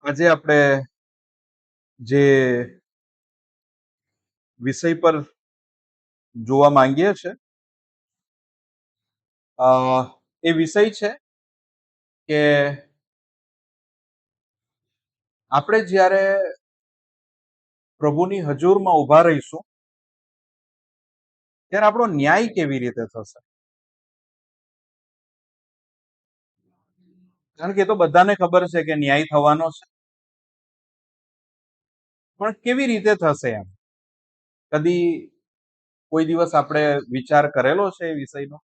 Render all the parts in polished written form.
આજે આપણે જે વિષય પર જોવા માંગીએ છીએ એ વિષય છે કે આપણે જ્યારે પ્રભુની હજુરમાં ઊભા રહીશું ત્યારે આપણો ન્યાય કેવી રીતે થશે. કારણ કે એ તો બધાને ખબર છે કે ન્યાય થવાનો છે, પણ કેવી રીતે થશે એમ કદી કોઈ દિવસ આપણે વિચાર કરેલો છે એ વિષયનો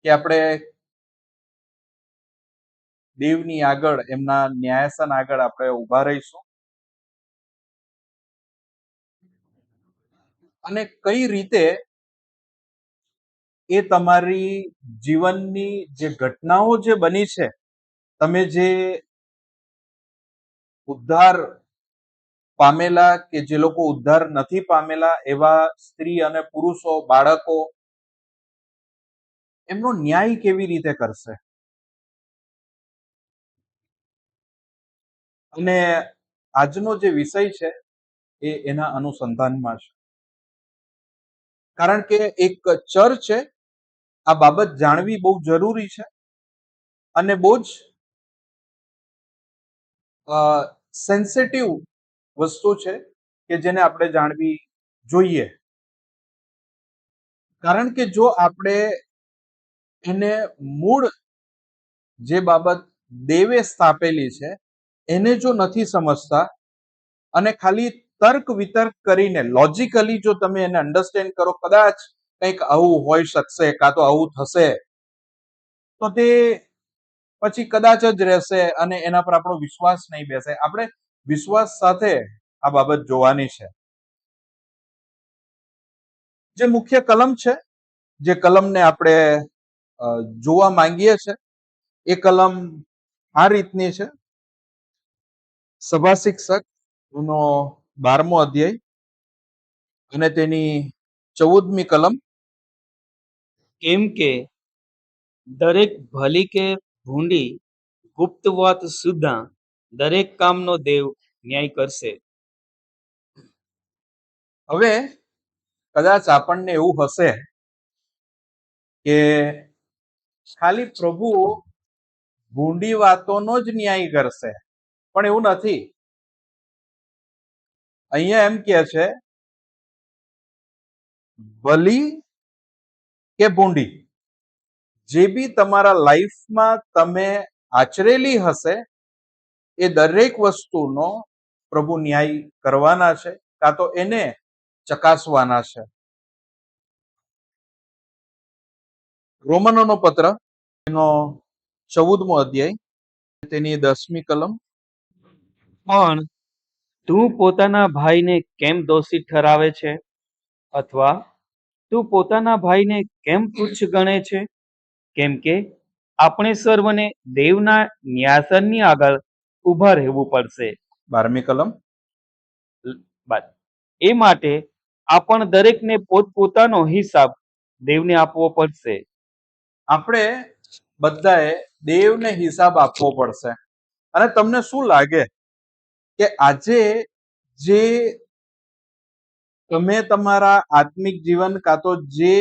કે આપણે દેવની આગળ, એમના ન્યાયાસન આગળ આપણે ઊભા રહીશું અને કઈ રીતે એ તમારી જીવનની જે ઘટનાઓ જે બની છે, તમે જે ઉદ્ધાર પામેલા કે જે લોકો ઉદ્ધાર નથી પામેલા એવા સ્ત્રી અને પુરુષો, બાળકો, એમનો ન્યાય કેવી રીતે કરશે. અને આજનો જે વિષય છે એ એના અનુસંધાનમાં છે. કારણ કે એક ચર્ચે આ બાબત જાણવી બહુ જરૂરી છે અને બહુ જ સેન્સિટિવ વસ્તુ છે કે જેને આપણે જાણવી જોઈએ. કારણ કે જો આપણે એને મૂળ જે બાબત દેવે સ્થાપેલી છે એને જો નથી સમજતા અને ખાલી તર્ક વિતર્ક કરીને લોજિકલી જો તમે એને અન્ડરસ્ટેન્ડ કરો, કદાચ કંઈક આવું હોઈ શકશે, કાં તો આવું થશે, તો તે પછી કદાચ જ રહેશે અને એના પર આપણો વિશ્વાસ નહીં બેસે. આપણે વિશ્વાસ સાથે આ બાબત જોવાની છે. જે મુખ્ય કલમ છે, જે કલમને આપણે જોવા માંગીએ છે, એ કલમ આ રીતની છે. સભા શિક્ષક નો 12મો અધ્યાય અને તેની 14મી કલમ. કેમ કે દરેક ભલી કે ભૂંડી ગુપ્ત વાત સુદ્ધા દરેક કામનો દેવ ન્યાય કરશે. હવે કદાચ આપણને એવું હશે કે ખાલી પ્રભુ ભૂંડી વાતોનો જ ન્યાય કરશે, પણ એવું નથી. અહીંયા એમ કે છે ભલી કે ભૂંડી જે બી તમારા લાઈફમાં તમે આચરેલી હશે એ દરેક વસ્તુનો પ્રભુ ન્યાય કરવાના છે, કાં તો એને ચકાસવાના છે. રોમનોનો પત્ર એનો 14મો અધ્યાય તેની 10મી કલમ. પણ તું પોતાના ભાઈને કેમ દોષિત ઠરાવે છે? અથવા તું પોતાના ભાઈને કેમ તુચ્છ ગણે છે? કેમ કે આપણે સર્વને દેવના ન્યાસનની આગળ ઊભા રહેવું પડશે. 12મી કલમ. એ માટે આપણ દરેકને પોતપોતાનો હિસાબ દેવને આપવો પડશે. આપણે બધાએ દેવને હિસાબ આપવો પડશે. અને તમને શું લાગે કે આજે જે તમે તમારા આત્મિક જીવન કાં તો જે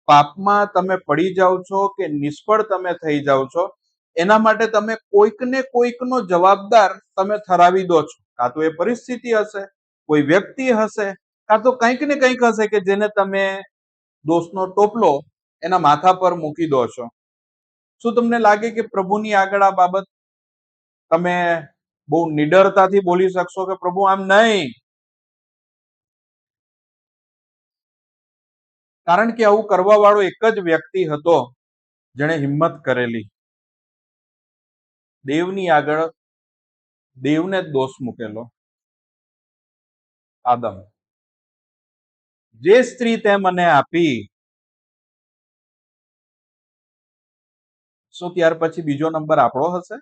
પાપમાં તમે પડી જાઓ છો કે નિષ્ફળ તમે થઈ જાઓ છો, એના માટે તમે કોઈકને કોઈકનો જવાબદાર તમે ઠરાવી દો છો. કાં તો એ પરિસ્થિતિ હશે, કોઈ વ્યક્તિ હશે, કાં તો કંઈક ને કંઈક હશે કે જેને તમે દોષનો ટોપલો એના માથા પર મૂકી દો છો. શું તમને લાગે કે પ્રભુની આગળ આ બાબત તમે બહુ નિડરતાથી બોલી શકશો કે પ્રભુ આમ નહીં? કારણ કે આવું કરવા વાળો એક જ વ્યક્તિ હતો જેણે હિંમત કરેલી. દેવની આગળ દેવને જ દોષ મૂકેલો. આદમ, જે સ્ત્રી તે મને આપી, શું ત્યાર પછી બીજો નંબર આપણો હશે?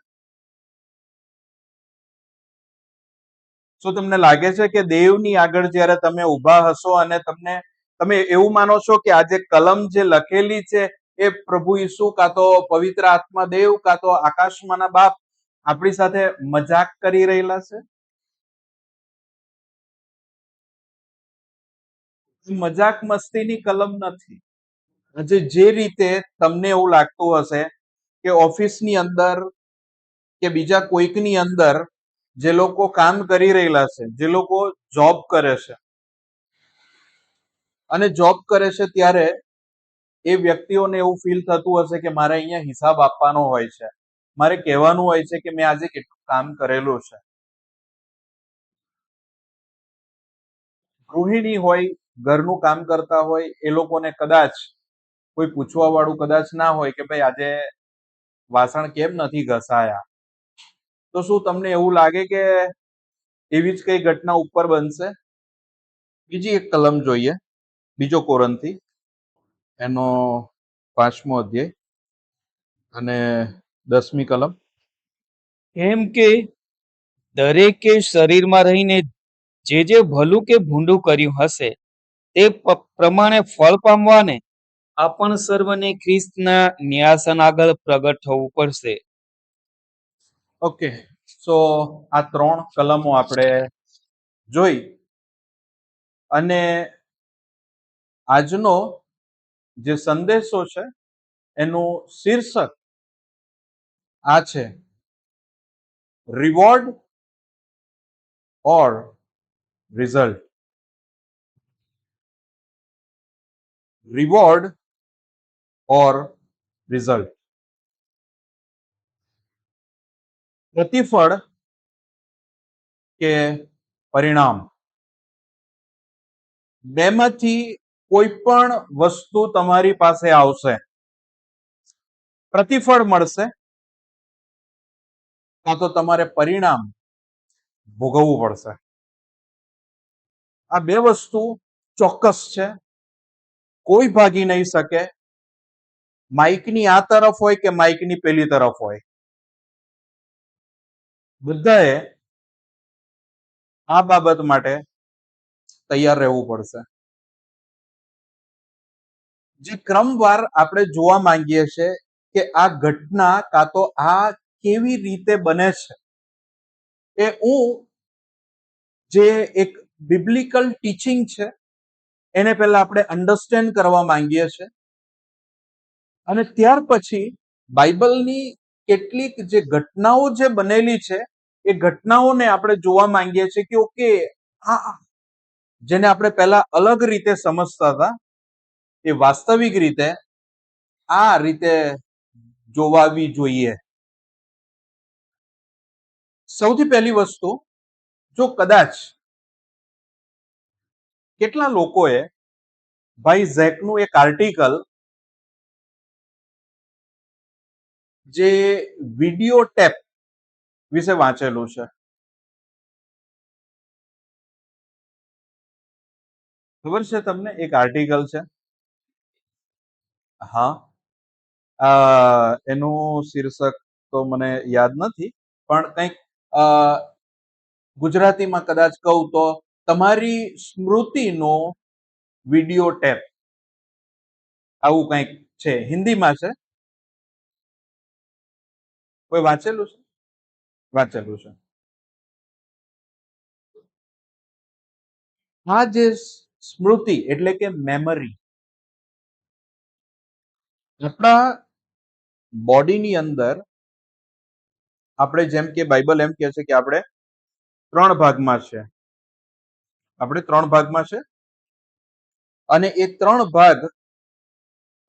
શું તમને લાગે છે કે દેવની આગળ જ્યારે તમે ઊભા હશો અને તમે એવું માનો છો કે આજે કલમ જે લખેલી છે એ પ્રભુ ઈસુ કાં તો પવિત્ર આત્મા દેવ કાં તો આકાશમાંના બાપ આપણી સાથે મજાક કરી રહેલા છે? મજાક મસ્તીની કલમ નથી. આજે જે રીતે તમને એવું લાગતું હશે કે ઓફિસની અંદર કે બીજા કોઈકની અંદર જે લોકો કામ કરી રહેલા છે, જે લોકો જોબ કરે છે અને જોબ કરે છે ત્યારે એ વ્યક્તિઓને એવું ફીલ થતું હશે કે મારે અહીંયા હિસાબ આપવાનો હોય છે, મારે કહેવાનું હોય છે કે મેં આજે કેટલું કામ કરેલું છે. ગૃહિણી હોય, ઘરનું કામ કરતા હોય, એ લોકોને કદાચ કોઈ પૂછવા વાળું કદાચ ના હોય કે ભાઈ આજે વાસણ કેમ નથી ઘસાયા, તો શું તમને એવું લાગે કે એવી જ કઈ ઘટના ઉપર બનશે? બીજી એક કલમ જોઈએ, બીજો કોરંથી, એનો 5મો અધ્યાય અને 10મી કલમ. કેમ કે દરેકે શરીરમાં રહીને જે ભલું કે ભૂંડું કર્યું હશે તે પ્રમાણે ફળ પામવાને આપણ સર્વને ખ્રિસ્તના ન્યાસન આગળ પ્રગટ થવું પડશે. ઓકે, સો આ 3 કલમો આપણે જોઈ અને આજનો જે સંદેશો છે એનું શીર્ષક આ છે, રિવોર્ડ ઓર રિઝલ્ટ. રિવોર્ડ ઓર રિઝલ્ટ. પ્રતિફળ કે પરિણામ, બેમાંથી કોઈ પણ વસ્તુ તમારી પાસે આવશે. પ્રતિફળ મળશે કાં તો તમારે પરિણામ ભોગવવું પડશે. આ બે વસ્તુ ચોક્કસ છે, કોઈ ભાગી નહીં શકે. માઇકની આ તરફ હોય કે માઇકની પેલી તરફ હોય, બધાએ આ બાબત માટે તૈયાર રહેવું પડશે. જે ક્રમવાર આપણે જોવા માંગીએ છીએ કે આ ઘટના કાં તો આ કેવી રીતે બને છે, એ હું જે એક બિબ્લિકલ ટીચિંગ છે એને પહેલા આપણે અન્ડરસ્ટેન્ડ કરવા માંગીએ છીએ અને ત્યાર પછી બાઇબલની કેટલીક જે ઘટનાઓ જે બનેલી છે એ ઘટનાઓને આપણે જોવા માંગીએ છીએ કે ઓકે, આ જેને આપણે પહેલા અલગ રીતે સમજતા હતા એ વાસ્તવિક રીતે આ રીતે જોવાવી જોઈએ. સૌથી પહેલી વસ્તુ, જો કદાચ કેટલા લોકોએ ભાઈ ઝેકનું એક આર્ટિકલ જે વિડિયો ટેપ વિશે વાંચેલું છે? ખબર છે તમને? એક આર્ટિકલ છે. હા, એનું શીર્ષક તો મને યાદ નથી, પણ કંઈક ગુજરાતીમાં કદાચ કહું તો તમારી સ્મૃતિનો વિડિયો ટેપ, આવું કંઈક છે. હિન્દીમાં છે. કોઈ વાંચેલું છે? વાંચેલું છે. આ જે સ્મૃતિ એટલે કે મેમરી આપણા બોડીની અંદર, આપણે જેમ કે બાઇબલ એમ કહે છે કે આપણે 3 ભાગમાં છે. આપણે 3 ભાગમાં છે અને એ 3 ભાગ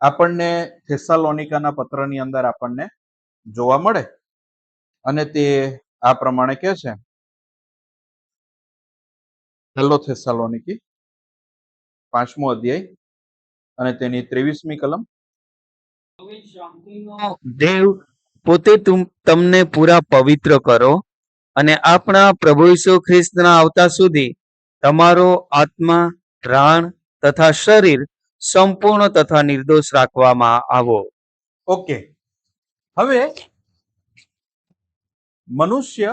આપણને થેસ્સાલોનિકાના પત્રની અંદર આપણને જોવા મળે અને તે આ પ્રમાણે કહે છે. પહેલો થેસ્સાલોનિકી 5મો અધ્યાય અને તેની 23મી કલમ. દેવ પોતે તમને પૂરા પવિત્ર કરો અને આપણા પ્રભુ ઈસુ ખ્રિસ્તના આવતા સુધી તમારો આત્મા, પ્રાણ તથા શરીર સંપૂર્ણ તથા નિર્દોષ રાખવામાં આવો. ઓકે, હવે મનુષ્ય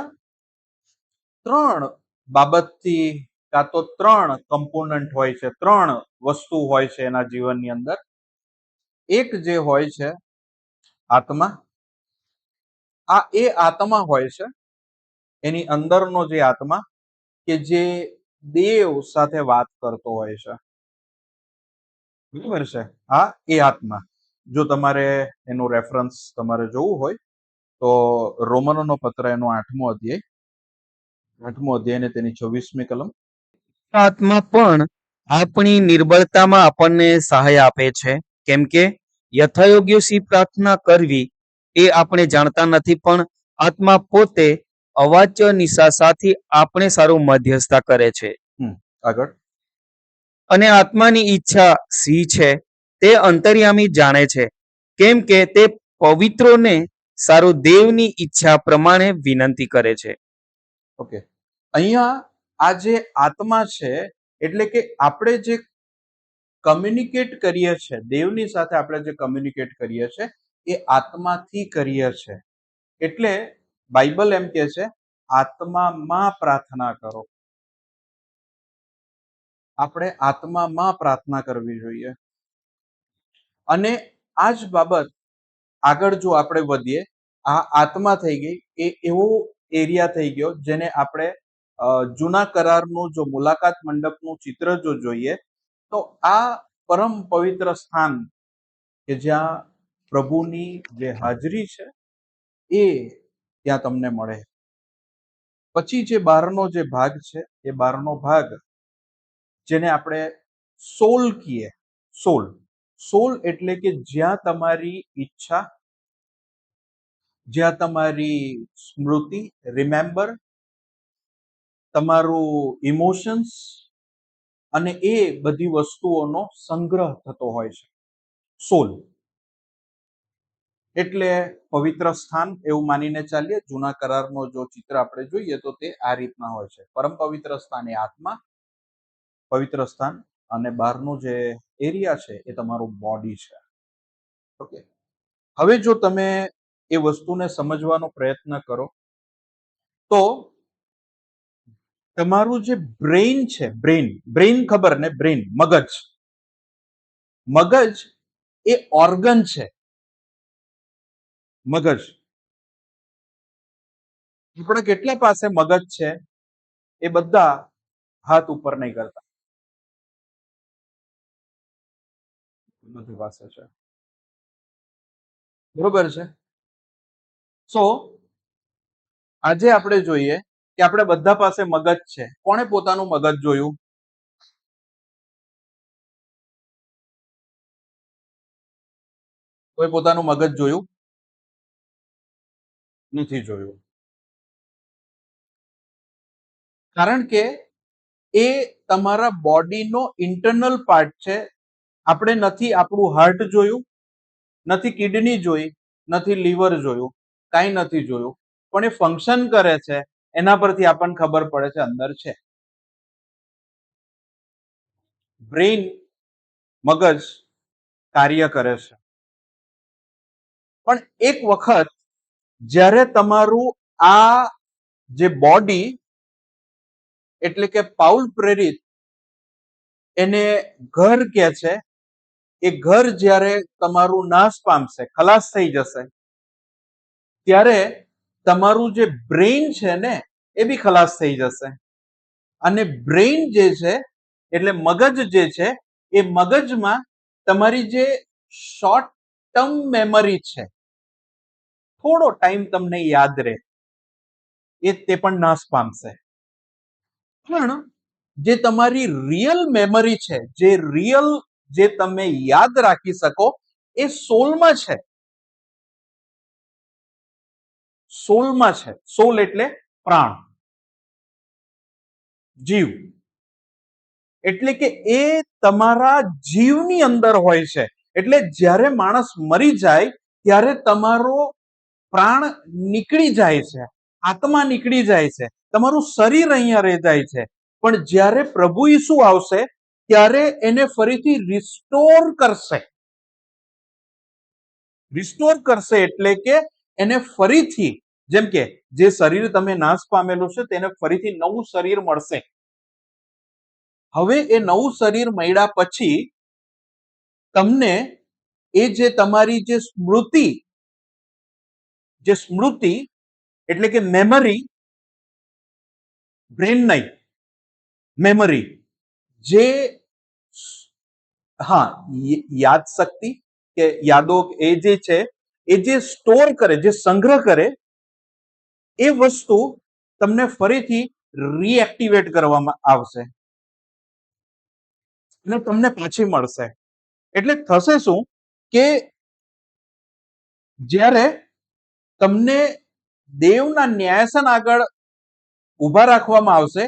3 બાબતથી કાં તો 3 કમ્પોનન્ટ હોય છે, 3 વસ્તુ હોય છે એના જીવનની અંદર. એક જે હોય છે આત્મા, આ એ આત્મા હોય છે, એની અંદરનો જે આત્મા કે જે દેવ સાથે વાત કરતો હોય છે, બરાબર છે. આ એ આત્મા. જો તમારે એનું રેફરન્સ તમારે જોવું હોય તો રોમનોનો પત્ર એનો 8મો અધ્યાય ને તેની 26મી કલમ. આત્મા પણ આપણી નિર્બળતામાં આપણને સહાય આપે છે, કેમ કે યથાયોગ્ય સી પ્રાર્થના કરવી એ આપણે જાણતા નથી, પણ આત્મા પોતે અવાચ્ય નિશાસાથી આપણે સારું મધ્યસ્થતા કરે છે. આગળ. અને આત્માની ઈચ્છા સી છે તે અંતર્યામી જાણે છે, કેમ કે તે પવિત્રોને સારું દેવની ઈચ્છા પ્રમાણે વિનંતી કરે છે. ઓકે, અહીંયા આ જે આત્મા છે એટલે કે આપણે જે કમ્યુનિકેટ કરીએ છીએ, દેવની સાથે આપણે જે કમ્યુનિકેટ કરીએ છીએ એ આત્માથી કરીએ છીએ. એટલે બાઇબલ એમ કે છે આત્મામાં પ્રાર્થના કરો. આપણે આત્મામાં પ્રાર્થના કરવી જોઈએ. અને આ જ બાબત આગળ જો આપણે વધીએ, આ આત્મા થઈ ગઈ, એ એવો એરિયા થઈ ગયો જેને આપણે જૂના કરારનું જો મુલાકાત મંડપનું ચિત્ર જો જોઈએ તો આ પરમ પવિત્ર સ્થાન કે જ્યાં પ્રભુની જે હાજરી છે એ ત્યાં તમને મળે. પછી જે બહારનો જે ભાગ છે એ બહારનો ભાગ જેને આપણે સોલ કહીએ. સોલ એટલે કે જ્યાં તમારી ઈચ્છા, જ્યાં તમારી સ્મૃતિ, રિમેમ્બર, તમારું ઇમોશન્સ અને એ બધી વસ્તુઓનો સંગ્રહ થતો હોય છે. સોલ એટલે પવિત્ર સ્થાન એવું માનીને ચાલીએ. જૂના કરારનો જો ચિત્ર આપણે જોઈએ તો તે આ રીતના હોય છે. પરમ પવિત્ર સ્થાન એ આત્મા, પવિત્ર સ્થાન, અને બહારનું જે એરિયા છે એ તમારું બોડી છે. ઓકે, હવે જો તમે એ વસ્તુને સમજવાનો પ્રયત્ન કરો તો તમારું જે બ્રેઇન છે, બ્રેઇન ખબર ને, બ્રેઇન મગજ એ ઓર્ગન છે. મગજ આપણે કેટલા પાસે મગજ છે એ બધા હાથ ઉપર નહીં કરતા, બધી પાસે છે, બરોબર છે. સો આજે આપણે જોઈએ કે આપણે બધા પાસે મગજ છે. કોણે પોતાનું મગજ જોયું? કોઈ પોતાનું મગજ જોયું નથી? જોયું. કારણ કે એ તમારા બોડીનો ઇન્ટરનલ પાર્ટ છે. આપણે નથી આપણું હાર્ટ જોયું, નથી કિડની જોઈ, નથી લીવર જોયું, કાંઈ નથી જોયું, પણ એ ફંક્શન કરે છે. એના પરથી આપણને ખબર પડે છે અંદર છે. બ્રેઇન, મગજ કાર્ય કરે છે. પણ એક વખત જ્યારે તમારું આ જે બોડી એટલે કે પાઉલ પ્રેરિત એને ઘર કે છે, એ ઘર જ્યારે તમારું નાશ પામશે, ખલાસ થઈ જશે, ત્યારે તમારું જે બ્રેઇન છે ને એ બી ખલાસ થઈ જશે. અને બ્રેઇન જે છે એટલે મગજ જે છે એ મગજમાં તમારી જે શોર્ટ ટર્મ મેમરી છે, થોડો ટાઈમ તમને યાદ રહે, તે પણ નાશ પામશે. પણ જે તમારી રિયલ મેમરી છે, જે તમે યાદ રાખી શકો, એ સોલમાં છે. સોલમાં છે. સોલ એટલે પ્રાણ, જીવ. એટલે કે એ તમારા જીવની અંદર હોય છે. એટલે જ્યારે માણસ મરી જાય ત્યારે તમારો પ્રાણ નીકળી જાય છે, આત્મા નીકળી જાય છે, તમારું શરીર અહીંયા રહી જાય છે. પણ જ્યારે પ્રભુ ઈસુ આવશે ત્યારે એને ફરીથી રિસ્ટોર કરશે. રિસ્ટોર કરશે એટલે કે એને ફરીથી, જેમ કે જે શરીર તમે નાશ પામેલું છે તેને ફરીથી નવું શરીર મળશે. હવે એ નવું શરીર મળ્યા પછી તમને એ જે તમારી જે સ્મૃતિ, જે સ્મૃતિ એટલે કે મેમરી, બ્રેન નહીં, મેમરી, જે હા યાદ શક્તિ કે યાદો એ જે છે એ જે સ્ટોર કરે, જે સંગ્રહ કરે, એ વસ્તુ તમને ફરીથી રીએક્ટિવેટ કરવામાં આવશે અને તમને પાછી મળશે. એટલે થશે શું કે જ્યારે તમને દેવના ન્યાયાસન આગળ ઉભા રાખવામાં આવશે,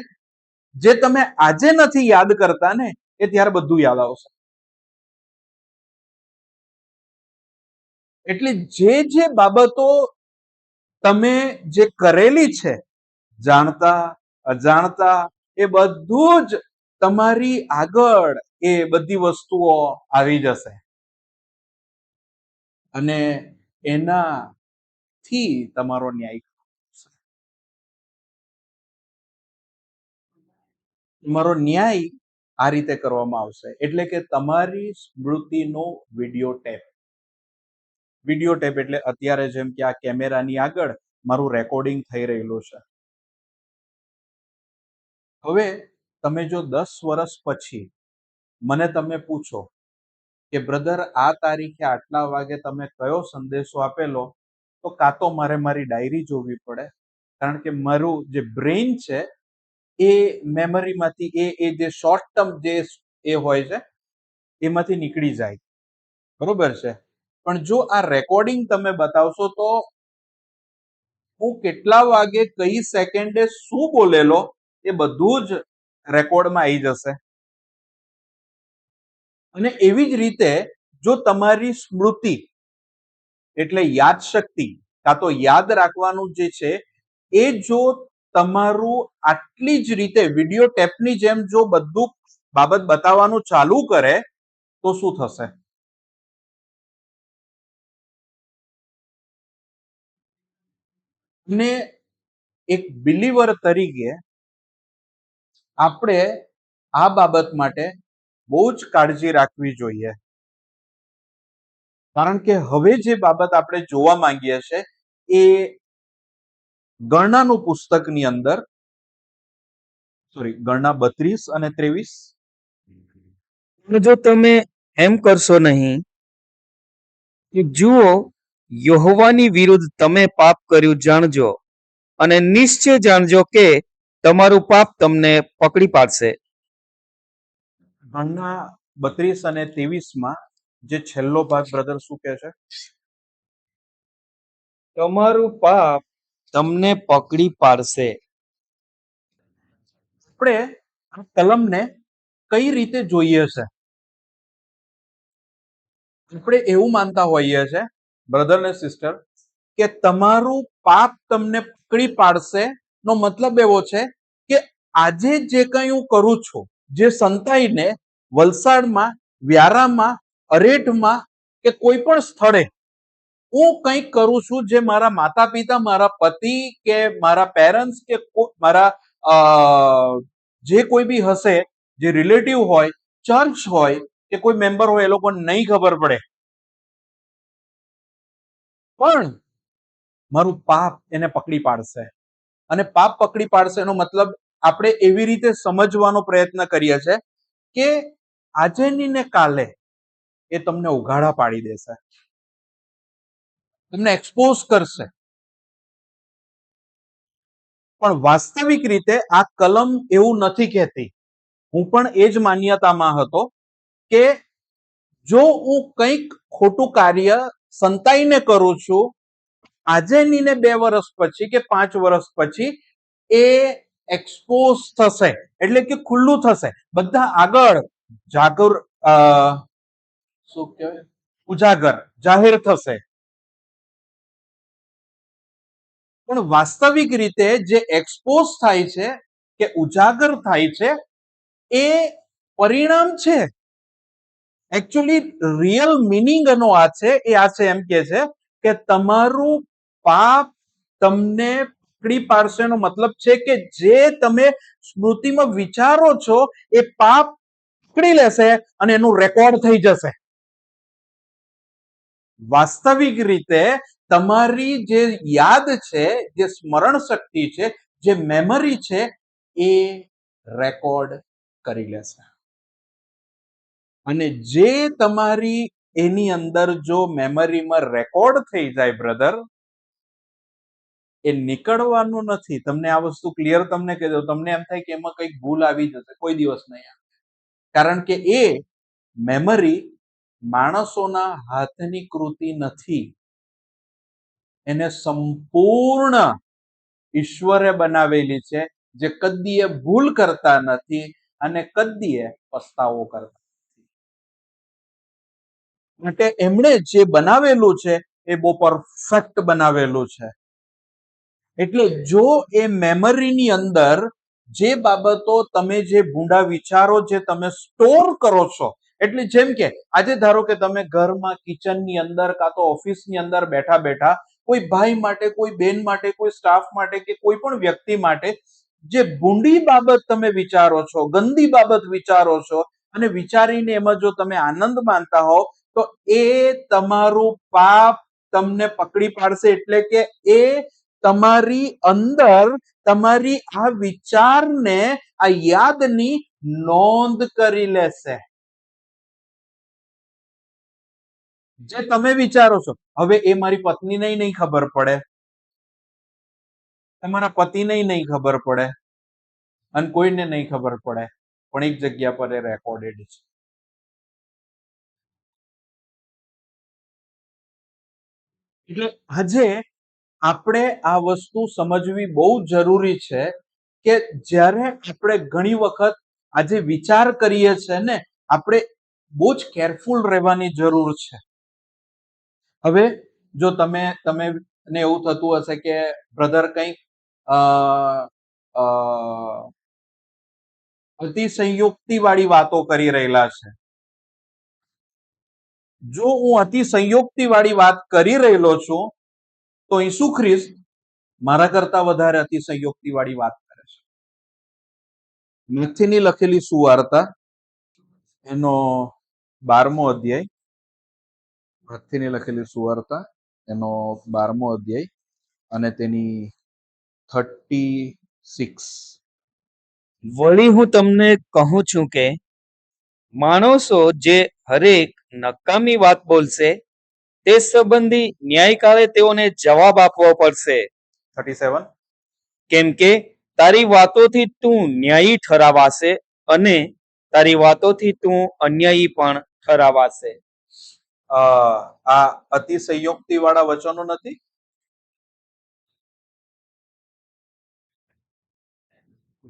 જે તમે આજે નથી યાદ કરતા ને, એ ત્યારે બધું યાદ આવશે. એટલે જે બાબતો તમે જે કરેલી છે, જાણતા અજાણતા, એ બધું જ તમારી આગળ એ બધી વસ્તુઓ આવી જશે અને એનાથી તમારો ન્યાય તમારો ન્યાય આ રીતે કરવામાં આવશે. એટલે કે તમારી સ્મૃતિનો વિડીયો ટેપ એટલે અત્યારે જેમ કે આ કેમેરાની આગળ મારું રેકોર્ડિંગ થઈ રહેલું છે. હવે તમે જો 10 વર્ષ પછી મને તમે પૂછો કે બ્રધર આ તારીખે આટલા વાગે તમે કયો સંદેશો આપેલો, તો કાં તો મારે મારી ડાયરી જોવી પડે, કારણ કે મારું જે બ્રેઇન છે એ મેમરીમાંથી એ જે શોર્ટ ટર્મ જે એ હોય છે એમાંથી નીકળી જાય, બરોબર છે. પણ જો આ રેકોર્ડિંગ તમે બતાવશો તો હું કેટલા વાગે કઈ સેકન્ડે શું બોલેલો એ બધું જ રેકોર્ડમાં આવી જશે. અને એવી જ રીતે જો તમારી સ્મૃતિ એટલે યાદશક્તિ કાં તો યાદ રાખવાનું જે છે એ જો તમારું આટલી જ રીતે વિડીયો ટેપની જેમ જો બધું બાબત બતાવવાનું ચાલુ કરે તો શું થશે? ને એક બિલીવર તરીકે આપણે આ બાબત માટે બહુ જ કાળજી રાખવી જોઈએ, કારણ કે હવે જે બાબત આપણે જોવા માંગીએ છીએ એ ગણનાનું પુસ્તકની અંદર ગણના 32 અને 23 જો તમે એમ કરશો નહીં કે જુઓ યહોવાની વિરુદ્ધ તમે પાપ કર્યું જાણજો અને નિશ્ચય જાણજો કે તમારું પાપ તમને પકડી પાડશે. ગણના 32 અને 23 જે છેલ્લો ભાગ બ્રધર શું કહે છે? તમારું પાપ તમને પકડી પાડશે. આપણે આ કલમને કઈ રીતે જોઈએ છે? આપણે એવું માનતા હોઈએ છે બ્રધર ને સિસ્ટર કે તમારું પાપ તમને પકડી પાડશે નો મતલબ એવો છે કે આજે જે કંઈ હું કરું છું, જે સંતાઈને વલસાડમાં, વ્યારામાં, અરેઠમાં કે કોઈ પણ સ્થળે હું કંઈક કરું છું જે મારા માતા પિતા, મારા પતિ કે મારા પેરેન્ટ્સ કે મારા જે કોઈ બી હશે, જે રિલેટિવ હોય, ચર્ચ હોય કે કોઈ મેમ્બર હોય, એ લોકોને નહીં ખબર પડે, પણ મારું પાપ એને પકડી પાડશે. અને પાપ પકડી પાડશે એનો મતલબ આપણે એવી રીતે સમજવાનો પ્રયત્ન કરીએ છીએ કે આજે ની ને કાલે એ તમને ઉઘાડા પાડી દેશે, તમને એક્સપોઝ કરશે. પણ વાસ્તવિક રીતે આ કલમ એવું નથી કહેતી. હું પણ એ જ માન્યતામાં હતો કે જો હું કંઈક ખોટું કાર્ય સંતાઈને કરું છું, આજે ની ને 2 વર્ષ પછી કે 5 વર્ષ પછી એ એક્સપોઝ થશે, એટલે કે ખુલ્લું થશે, બધા આગળ જાગર શું કહેવાય, ઉજાગર જાહેર થશે. પણ વાસ્તવિક રીતે જે એક્સપોઝ થાય છે કે ઉજાગર થાય છે એ પરિણામ છે. એકચ્યુઅલી રિયલ મિનિંગ એનો આ છે, એ આ છે એમ કે છે કે તમારું પાપ તમને પકડી પાડશે નો મતલબ છે કે જે તમે સ્મૃતિમાં વિચારો છો એ પાપ પકડી લેશે અને એનું રેકોર્ડ થઈ જશે. વાસ્તવિક રીતે તમારી જે યાદ છે, જે સ્મરણ શક્તિ છે, જે મેમરી છે, એ રેકોર્ડ કરી લેશે. અને જે તમારી એની અંદર જો મેમરીમાં રેકોર્ડ થઈ જાય બ્રધર, એ નીકળવાનું નથી. તમને આ વસ્તુ ક્લિયર તમને કહી દઉં, તમને એમ થાય કે એમાં કઈક ભૂલ આવી જશે, કોઈ દિવસ નહીં આવે. કારણ કે એ મેમરી માણસોના હાથની કૃતિ નથી. એને સંપૂર્ણ ઈશ્વરે બનાવેલી છે, જે કદીએ ભૂલ કરતા નથી અને કદીએ પસ્તાવો કરતા માટે એમણે જે બનાવેલું છે એ બહુ પરફેક્ટ બનાવેલું છે. એટલે જો એ મેમરીની અંદર જે બાબતો તમે જે ભૂંડા વિચારો જે તમે સ્ટોર કરો છો, એટલે જેમ કે આજે ધારો કે તમે ઘરમાં કિચનની અંદર કાં તો ઓફિસની અંદર બેઠા બેઠા કોઈ ભાઈ માટે, કોઈ બેન માટે, કોઈ સ્ટાફ માટે કે કોઈ પણ વ્યક્તિ માટે જે ભૂંડી બાબત તમે વિચારો છો, ગંદી બાબત વિચારો છો અને વિચારીને એમાં જો તમે આનંદ માનતા હો, તો એ તમારું પાપ તમને પકડી પાડશે. એટલે કે એ તમારી અંદર તમારી આ વિચારને, આ યાદની નોંધ કરી લેશે. જે તમે વિચારો છો, હવે એ મારી પત્નીને નહીં ખબર પડે, તમારા પતિને નહીં ખબર પડે અને કોઈને નહીં ખબર પડે, પણ એક જગ્યા પર એ રેકોર્ડેડ છે. એટલે આજે આપણે આ વસ્તુ સમજવી બહુ જરૂરી છે કે જ્યારે આપણે ઘણી વખત આજે વિચાર કરીએ છીએ ને, આપણે બહુ જ કેરફુલ રહેવાની જરૂર છે. હવે જો તમે એવું થતું હશે કે બ્રધર કંઈક અતિશયોક્તિ વાળી વાતો કરી રહેલા છે. જો હું અતિશયોક્તિ વાળી વાત કરી રહેલો છું, તો ઈસુ ખ્રિસ્ત મારા કરતા વધારે અતિશયોક્તિ વાળી વાત કરે છે. મથીની લખેલી સુવાર્તા એનો 12મો અધ્યાય, મથીની લખેલી સુવાર્તા એનો 12મો અધ્યાય અને તેની 36. વળી હું તમને કહું છું કે માણસો જે હરેક નકામી વાત બોલશે તે સંબંધી ન્યાયકાળે તેઓને જવાબ આપવો પડશે. 37. કેમ કે તારી વાતોથી તું ન્યાયી ઠરાવાશે અને તારી વાતોથી તું અન્યાયી પણ ઠરાવાશે. આ અતિશયોક્તિ વાળા વચનો નથી.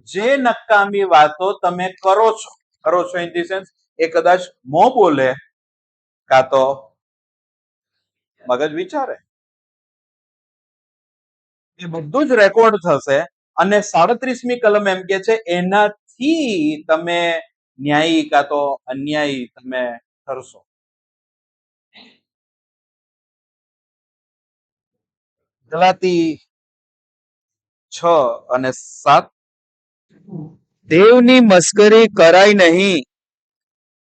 જે નકામી વાતો તમે કરો છો ઇન ધી સેન્સ, એ કદાચ મોં બોલે કાં તો મગજ વિચારે, એ બધું જ રેકોર્ડ થશે અને 37મી કલમ એમ કે છે એનાથી તમે ન્યાયી કાં તો અન્યાયી તમે ઠરશો. ગલાતી 6 અને 7. દેવની મસ્કરી કરાય નહીં.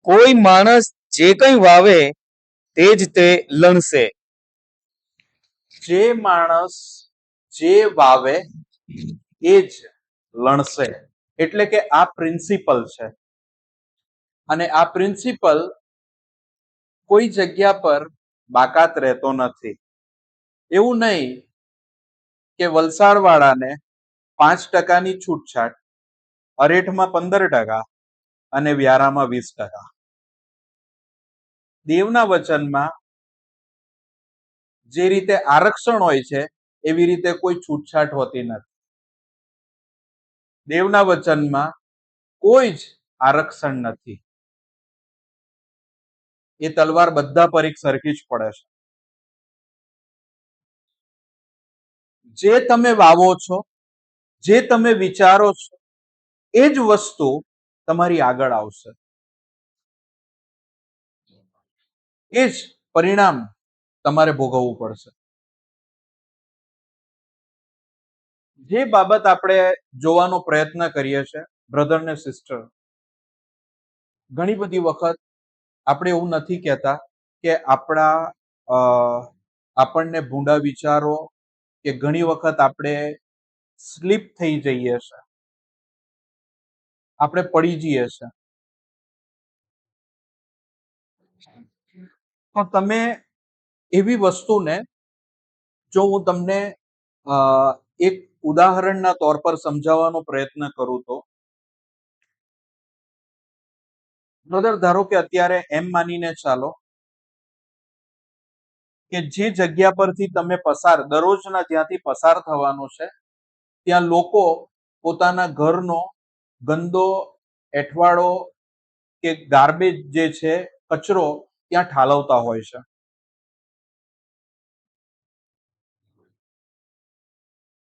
કોઈ માણસ જે કંઈ વાવે તે જ તે લણશે. જે માણસ જે વાવે એ જ લણશે. એટલે કે આ પ્રિન્સિપલ છે અને આ પ્રિન્સિપલ કોઈ જગ્યા પર બાકાત રહેતો નથી. એવું નહીં કે વલસાડ વાળાને 5% છૂટછાટ, અરેઠમાં 15% અને વ્યારામાં 20%. દેવના વચનમાં જે રીતે આરક્ષણ હોય છે એવી રીતે કોઈ છૂટછાટ હોતી નથી. દેવના વચનમાં કોઈ જ આરક્ષણ નથી. એ તલવાર બધા પર એક સરખી જ પડે છે. જે તમે વાવો છો, જે તમે વિચારો છો, એ જ વસ્તુ તમારી આગળ આવશે. એ જ પરિણામ તમારે ભોગવવું પડશે. જે બાબત આપણે જોવાનો પ્રયત્ન કરીએ છીએ બ્રધર ને સિસ્ટર, ઘણી બધી વખત આપણે એવું નથી કહેતા કે આપણને ભૂંડા વિચારો કે ઘણી વખત આપણે સ્લીપ થઈ જઈએ છે, આપણે પડી જઈએ છે. તો તમે એવી વસ્તુને, જો હું તમને એક ઉદાહરણના તौर પર સમજાવવાનો પ્રયત્ન કરું તો, બ્રધર, ધારો કે અત્યારે એમ માનીને ચાલો કે જે જગ્યા પરથી તમે દરરોજના જ્યાંથી પસાર થવાનું છે, ત્યાં લોકો પોતાના ઘરનો ગંદો એઠવાડો કે ગાર્બેજ જે છે, કચરો ત્યાં ઠાલવતા હોય છે.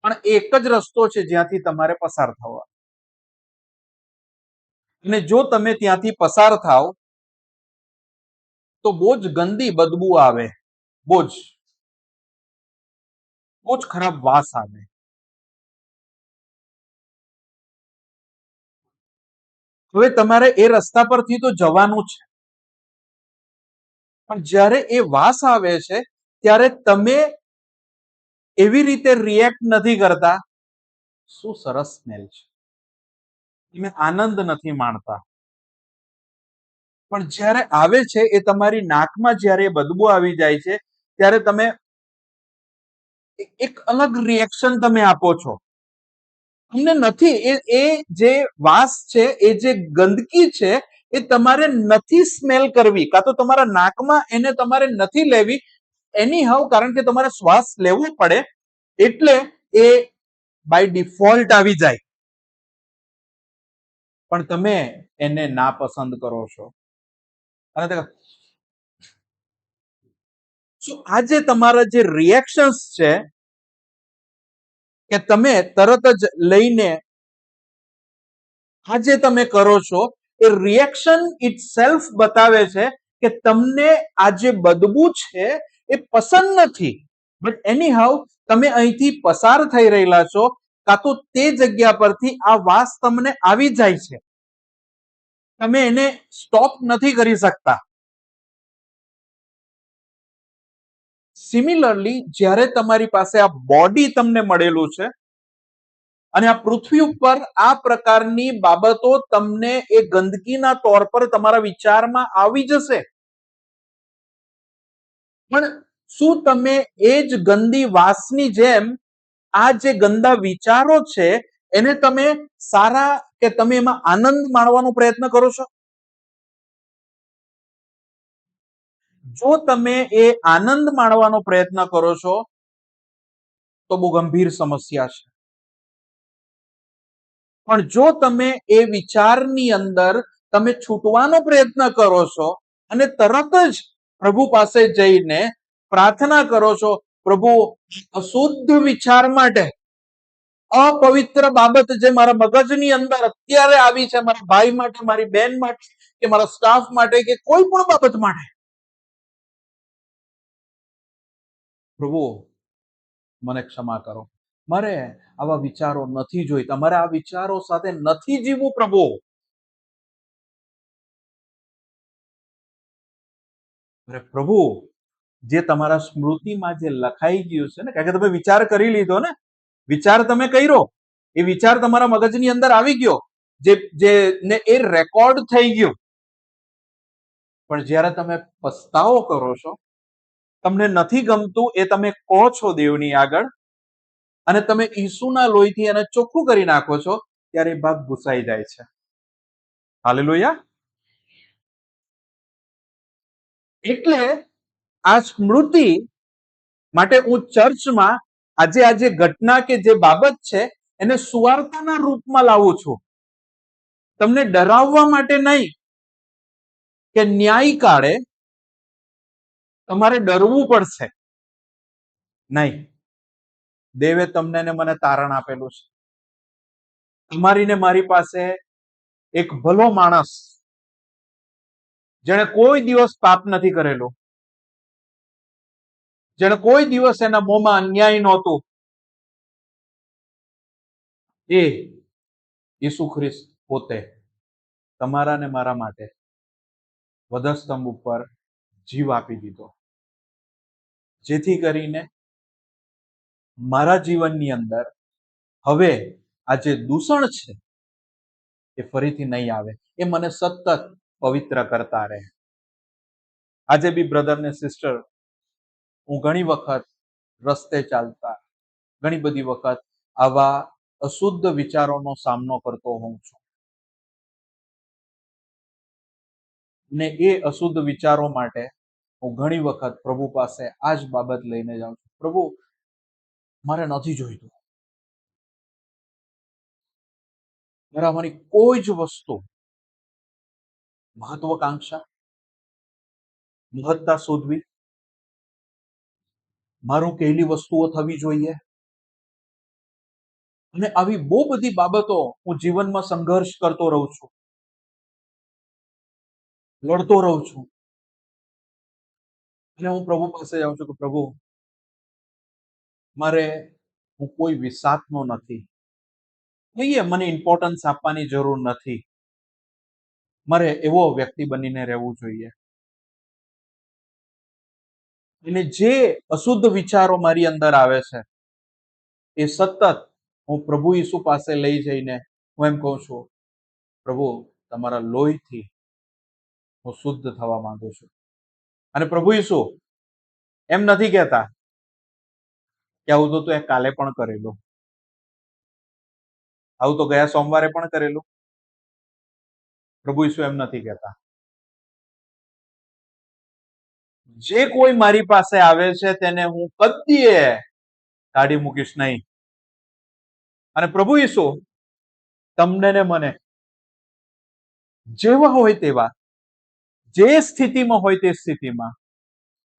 પણ એક જ રસ્તો છે જ્યાંથી તમારે પસાર થવા, અને જો તમે ત્યાંથી પસાર થાવ તો બહુ જ ગંદી બદબુ આવે, બહુ જ ખરાબ વાસ આવે. હવે તમારે એ રસ્તા પરથી તો જવાનું છે, પણ જ્યારે એ વાસ આવે છે ત્યારે તમે એવી રીતે રિએક્ટ નથી કરતા, શું સરસ સ્મેલ છે, તમે આનંદ નથી માણતા. પણ જ્યારે આવે છે, એ તમારી નાકમાં જ્યારે બદબુ આવી જાય છે, ત્યારે તમે એક અલગ રિએક્શન તમે આપો છો. તમને નથી એ જે વાસ છે, એ જે ગંદકી છે, એ તમારે નથી સ્મેલ કરવી, કાં તો તમારા નાકમાં એને તમારે નથી લેવી એની હાવ, કારણ કે તમારે શ્વાસ લેવો પડે, એટલે એ બાય ડિફોલ્ટ આવી જાય, પણ તમે એને નાપસંદ કરો છો. અને આ જે તમારા જે રિએક્શન્સ છે, કે તમે તરત જ લઈને આ જે તમે કરો છો, એ રિએક્શન ઇટ સેલ્ફ બતાવે છે કે તમને આ જે બદબુ છે એ પસંદ નથી, બટ એની હાઉ તમે અહીંથી પસાર થઈ રહેલા છો, કાં તો તે જગ્યા પરથી આ વાસ તમને આવી જાય છે, તમે એને સ્ટોપ નથી કરી શકતા. સિમિલરલી, જ્યારે તમારી પાસે આ બોડી તમને મળેલું છે અને આ પૃથ્વી ઉપર આ પ્રકારની બાબતો તમને એ ગંદકીના તौर પર તમારા વિચારમાં આવી જશે, પણ શું તમે એ જ ગંદી વાસની જેમ આ જે ગંદા વિચારો છે એને તમે સારા, કે તમે એમાં આનંદ માણવાનો પ્રયત્ન કરો છો? જો તમે એ આનંદ માણવાનો પ્રયત્ન કરો છો તો બહુ ગંભીર સમસ્યા છે. પણ જો તમે એ વિચારની અંદર તમે છૂટવાનો પ્રયત્ન કરો છો અને તરત જ પ્રભુ પાસે જઈને પ્રાર્થના કરો છો, પ્રભુ, અશુદ્ધ વિચાર માટે, અપવિત્ર બાબત જે મારા મગજની અંદર અત્યારે આવી છે, મારા ભાઈ માટે, મારી બેન માટે, કે મારા સ્ટાફ માટે, કે કોઈ પણ બાબત માટે, પ્રભુ મને ક્ષમા કરો, મારે આવા વિચારો નથી જોઈતા, મારે આ વિચારો સાથે નથી જીવવું, પ્રભુ. પ્રભુ, જે તમારા સ્મૃતિમાં જે લખાઈ ગયું છે ને, કારણ કે તમે વિચાર કરી લીધો ને, વિચાર તમે કર્યો, એ વિચાર તમારા મગજની અંદર આવી ગયો, જે ને એ રેકોર્ડ થઈ ગયું, પણ જ્યારે તમે પસ્તાવો કરો છો, તમને નથી ગમતું એ તમે કહો છો દેવની આગળ, અને તમે ઈસુના લોહીથી એને ચોખ્ખું કરી નાખો છો, ત્યારે એ ભાગ ભૂસાઈ જાય છે. હાલેલુયા. એટલે આ સ્મૃતિ માટે હું ચર્ચમાં આજે ઘટના કે જે બાબત છે એને સુવાર્તાના રૂપમાં લાવું છું, તમને ડરાવવા માટે નહીં, કે ન્યાય કાળે તમારે ડરવું પડશે નહીં. દેવે તમને ને મને તારણ આપેલું છે. તમારી ને મારી પાસે એક ભલો માણસ, જેને કોઈ દિવસ પાપ નથી કરેલું, જેને કોઈ દિવસ એના મોંમાં અન્યાય નહોતું, એ ઈસુ ખ્રિસ્ત પોતે તમારા ને મારા માટે વધસ્તંભ ઉપર જીવ આપી દીધો. જેથી કરીને મારા જીવનની અંદર હવે આ જે દૂષણ છે એ ફરીથી નહીં આવે, એ મને સતત પવિત્ર કરતા રહે. આજે બી બ્રધર ને સિસ્ટર, હું ઘણી વખત રસ્તે ચાલતા ઘણી બધી વખત આવા અશુદ્ધ વિચારોનો સામનો કરતો હોઉં છું, ને એ અશુદ્ધ વિચારો માટે હું ઘણી વખત પ્રભુ પાસે આ જ બાબત લઈને જાઉં છું. પ્રભુ, મારે નથી જોઈતું. મારે અમારી કોઈ જ વસ્તુ મહત્વકાંક્ષા, મહત્તા શોધવી, મારું કહેલી વસ્તુઓ થવી જોઈએ, અને આવી બહુ બધી બાબતો હું જીવનમાં સંઘર્ષ કરતો રહું છું, લડતો રહું છું. અને હું પ્રભુ પાસે જાઉં છું કે પ્રભુ, મારે હું કોઈ વિસાતનો નથી, કહીએ મને ઇમ્પોર્ટન્સ આપવાની જરૂર નથી, મારે એવો વ્યક્તિ બનીને રહેવું જોઈએ. અને જે અશુદ્ધ વિચારો મારી અંદર આવે છે એ સતત હું પ્રભુ ઈસુ પાસે લઈ જઈને હું એમ કહું છું, પ્રભુ, તમારા લોહીથી હું શુદ્ધ થવા માંગુ છું. અને પ્રભુ ઈસુ એમ નથી કહેતા કે આવું તો તું કાલે પણ કરેલું, આવું તો ગયા સોમવારે પણ કરેલું. પ્રભુ ઈસુ એમ નથી કહેતા. જે કોઈ મારી પાસે આવે છે તેને હું કદીએ કાઢી મૂકીશ નહીં. અને પ્રભુ ઈસુ તમને ને મને જેવા હોય તેવા, જે સ્થિતિમાં હોય તે સ્થિતિમાં,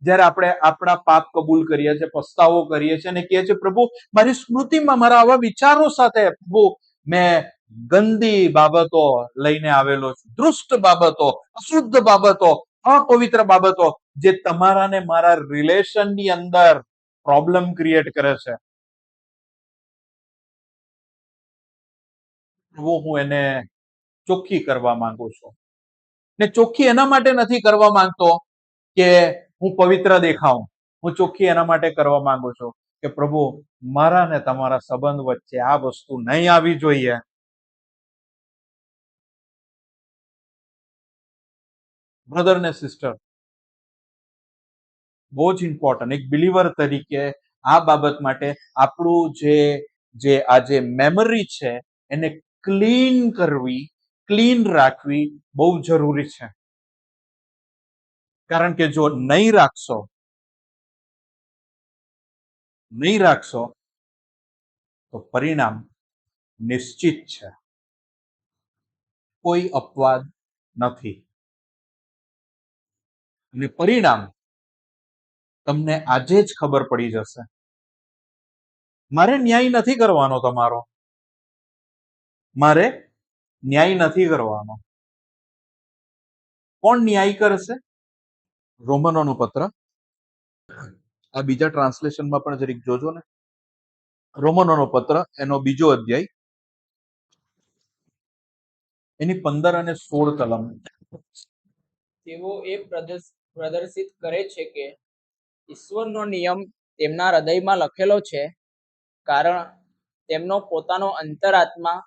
જ્યારે આપણે આપણા પાપ કબૂલ કરીએ છીએ, પસ્તાવો કરીએ છીએ અને કહીએ છીએ, પ્રભુ, મારી સ્મૃતિમાં મારા આવા વિચારો સાથે પ્રભુ મેં ગંદી બાબતો લઈને આવેલો છું, દુષ્ટ બાબતો, અશુદ્ધ બાબતો, અપવિત્ર બાબતો, જે તમારા ને મારા રિલેશનની અંદર પ્રોબ્લેમ ક્રિએટ કરે છે. પ્રભુ, હું એને ચોખ્ખી કરવા માંગુ છું. ને ચોખ્ખી એના માટે નથી કરવા માંગતો કે હું પવિત્ર દેખાઉં. હું ચોખ્ખી એના માટે કરવા માંગુ છું કે પ્રભુ, મારા ને તમારા સંબંધ વચ્ચે આ વસ્તુ નહીં આવી જોઈએ. બ્રધર ને સિસ્ટર, બહુ જ ઇમ્પોર્ટન્ટ, એક બિલીવર તરીકે આ બાબત માટે આપણું જે આ જે મેમરી છે એને ક્લીન કરવી, ક્લીન રાખવી બહુ જરૂરી છે. કારણ કે જો નહીં રાખશો તો પરિણામ નિશ્ચિત છે, કોઈ અપવાદ નથી. અને પરિણામ તમને આજે જ ખબર પડી જશે. મારે ન્યાય નથી કરવાનો તમારો, મારે ન્યાય નથી કરવાનો. કોણ ન્યાય કરશે? રોમનોનું પત્ર, આ બીજા ટ્રાન્સલેશનમાં પણ જરીક જોજો ને. રોમનોનો પત્ર એનો 2 અધ્યાય એની 15 અને 16 કલમ. તેઓ એ પ્રદર્શિત કરે છે કે ઈશ્વરનો નિયમ તેમના હૃદયમાં લખેલો છે, કારણ તેમનો પોતાનો અંતરાત્મા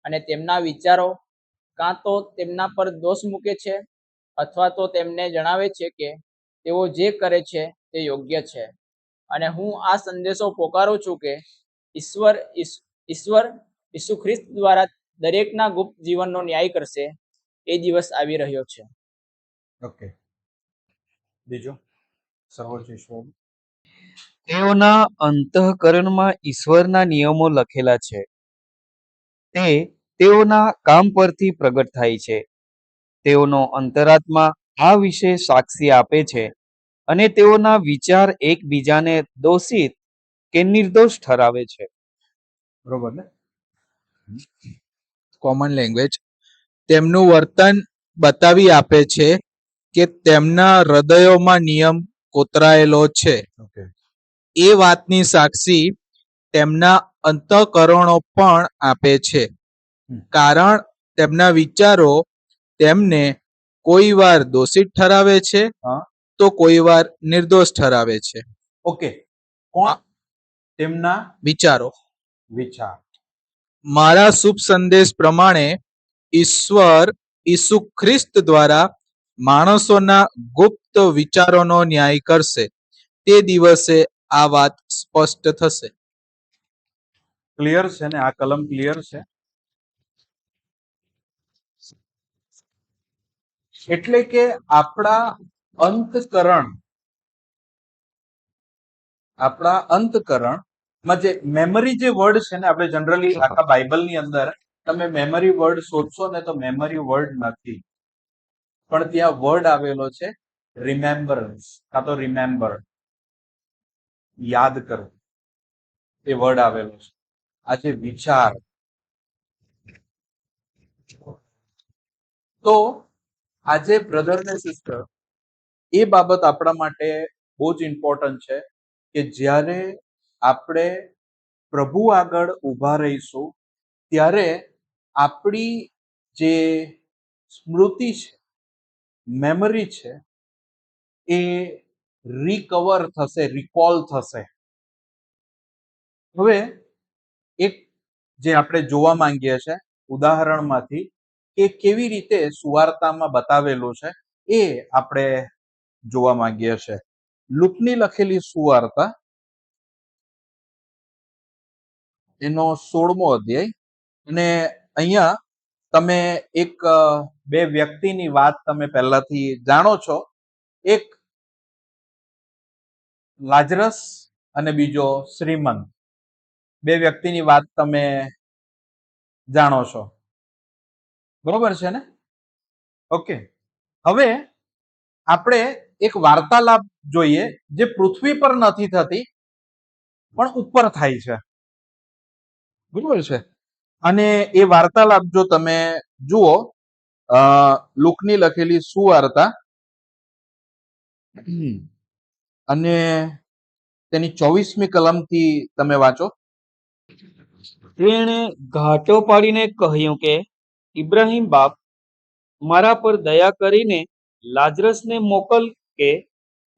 અને તેમના વિચારો કાં તો તેમના પર દોષ મૂકે છે અથવા તો તેમને જણાવે છે કે તેઓ જે કરે છે તે યોગ્ય છે. અને હું આ સંદેશો પોકારું છું કે ઈશ્વર ઈસુ ખ્રિસ્ત દ્વારા દરેકના ગુપ્ત જીવનનો ન્યાય કરશે. એ દિવસ આવી રહ્યો છે. ઓકે, બીજો સર્વોચ્ચ ઈશ્વર. તેઓના અંતઃકરણમાં ઈશ્વરના નિયમો લખેલા છે, તે તેઓના કામ પરથી પ્રગટ થાય છે. તેઓનો અંતરાત્મા આ વિશે સાક્ષી આપે છે અને તેઓના વિચાર એકબીજાને દોષિત કે નિર્દોષ ઠરાવે છે. બરોબર ને? કોમન લેંગ્વેજ તેમનું વર્તન બતાવી આપે છે કે તેમના હૃદયોમાં નિયમ કોતરાયેલો છે. ઓકે, એ વાતની સાક્ષી તેમના અંતઃકરણો પણ આપે છે, કારણ તેમના વિચારો તેમને કોઈ વાર દોષિત ઠરાવે છે હા. તો કોઈ વાર નિર્દોષ ઠરાવે છે. ઓકે, કોણ? તેમના વિચારો. વિચાર. મારા શુભ સંદેશ પ્રમાણે ઈશ્વર ઈસુ ખ્રિસ્ત દ્વારા માણસોના ગુપ્ત વિચારોનો ન્યાય કરશે. તે દિવસે આ વાત સ્પષ્ટ થશે. ક્લિયર છે ને? આ કલમ ક્લિયર છે? એટલે કે આપણા અંતકરણમાં જે મેમરી જે વર્ડ છે ને, આપણે જનરલી આખા બાઇબલની અંદર તમે મેમરી વર્ડ શોધશો ને તો મેમરી વર્ડ નથી, પણ ત્યાં વર્ડ આવેલો છે રિમેમ્બરન્સ, કાં તો રિમેમ્બર, યાદ કરવું, એ વર્ડ આવેલો છે. આ જે વિચાર, તો આજે બ્રધર ને સિસ્ટર, એ બાબત આપણા માટે બહુ જ ઇમ્પોર્ટન્ટ છે કે જ્યારે આપણે પ્રભુ આગળ ઊભા રહીશું ત્યારે આપણી જે સ્મૃતિ છે, મેમરી છે, એ રિકવર થશે, રિકોલ થશે. હવે એક જે આપણે જોવા માંગીએ છીએ ઉદાહરણમાંથી કે કેવી રીતે સુવાર્તામાં બતાવેલું છે, એ આપણે જોવા માંગીએ છીએ. લુકની લખેલી સુવાર્તા એનો 16મો અધ્યાય, અને અહીંયા તમે બે વ્યક્તિની વાત તમે પહેલાથી જાણો છો. એક લાજરસ અને બીજો શ્રીમંત. બે વ્યક્તિની વાત તમે જાણો છો, બરોબર છે ને? ઓકે, હવે આપણે એક વાર્તાલાપ જોઈએ જે પૃથ્વી પર નથી થતી પણ ઉપર થાય છે, બરોબર છે? અને એ વાર્તાલાપ જો તમે જુઓ, લુકની લખેલી સુવાર્તા અને તેની 24મી કલમથી તમે વાંચો. તેણે ઘાટો પાડીને કહ્યું કે, ઇબ્રાહિમ બાપ, મારા પર દયા કરીને લાજરસને મોકલ કે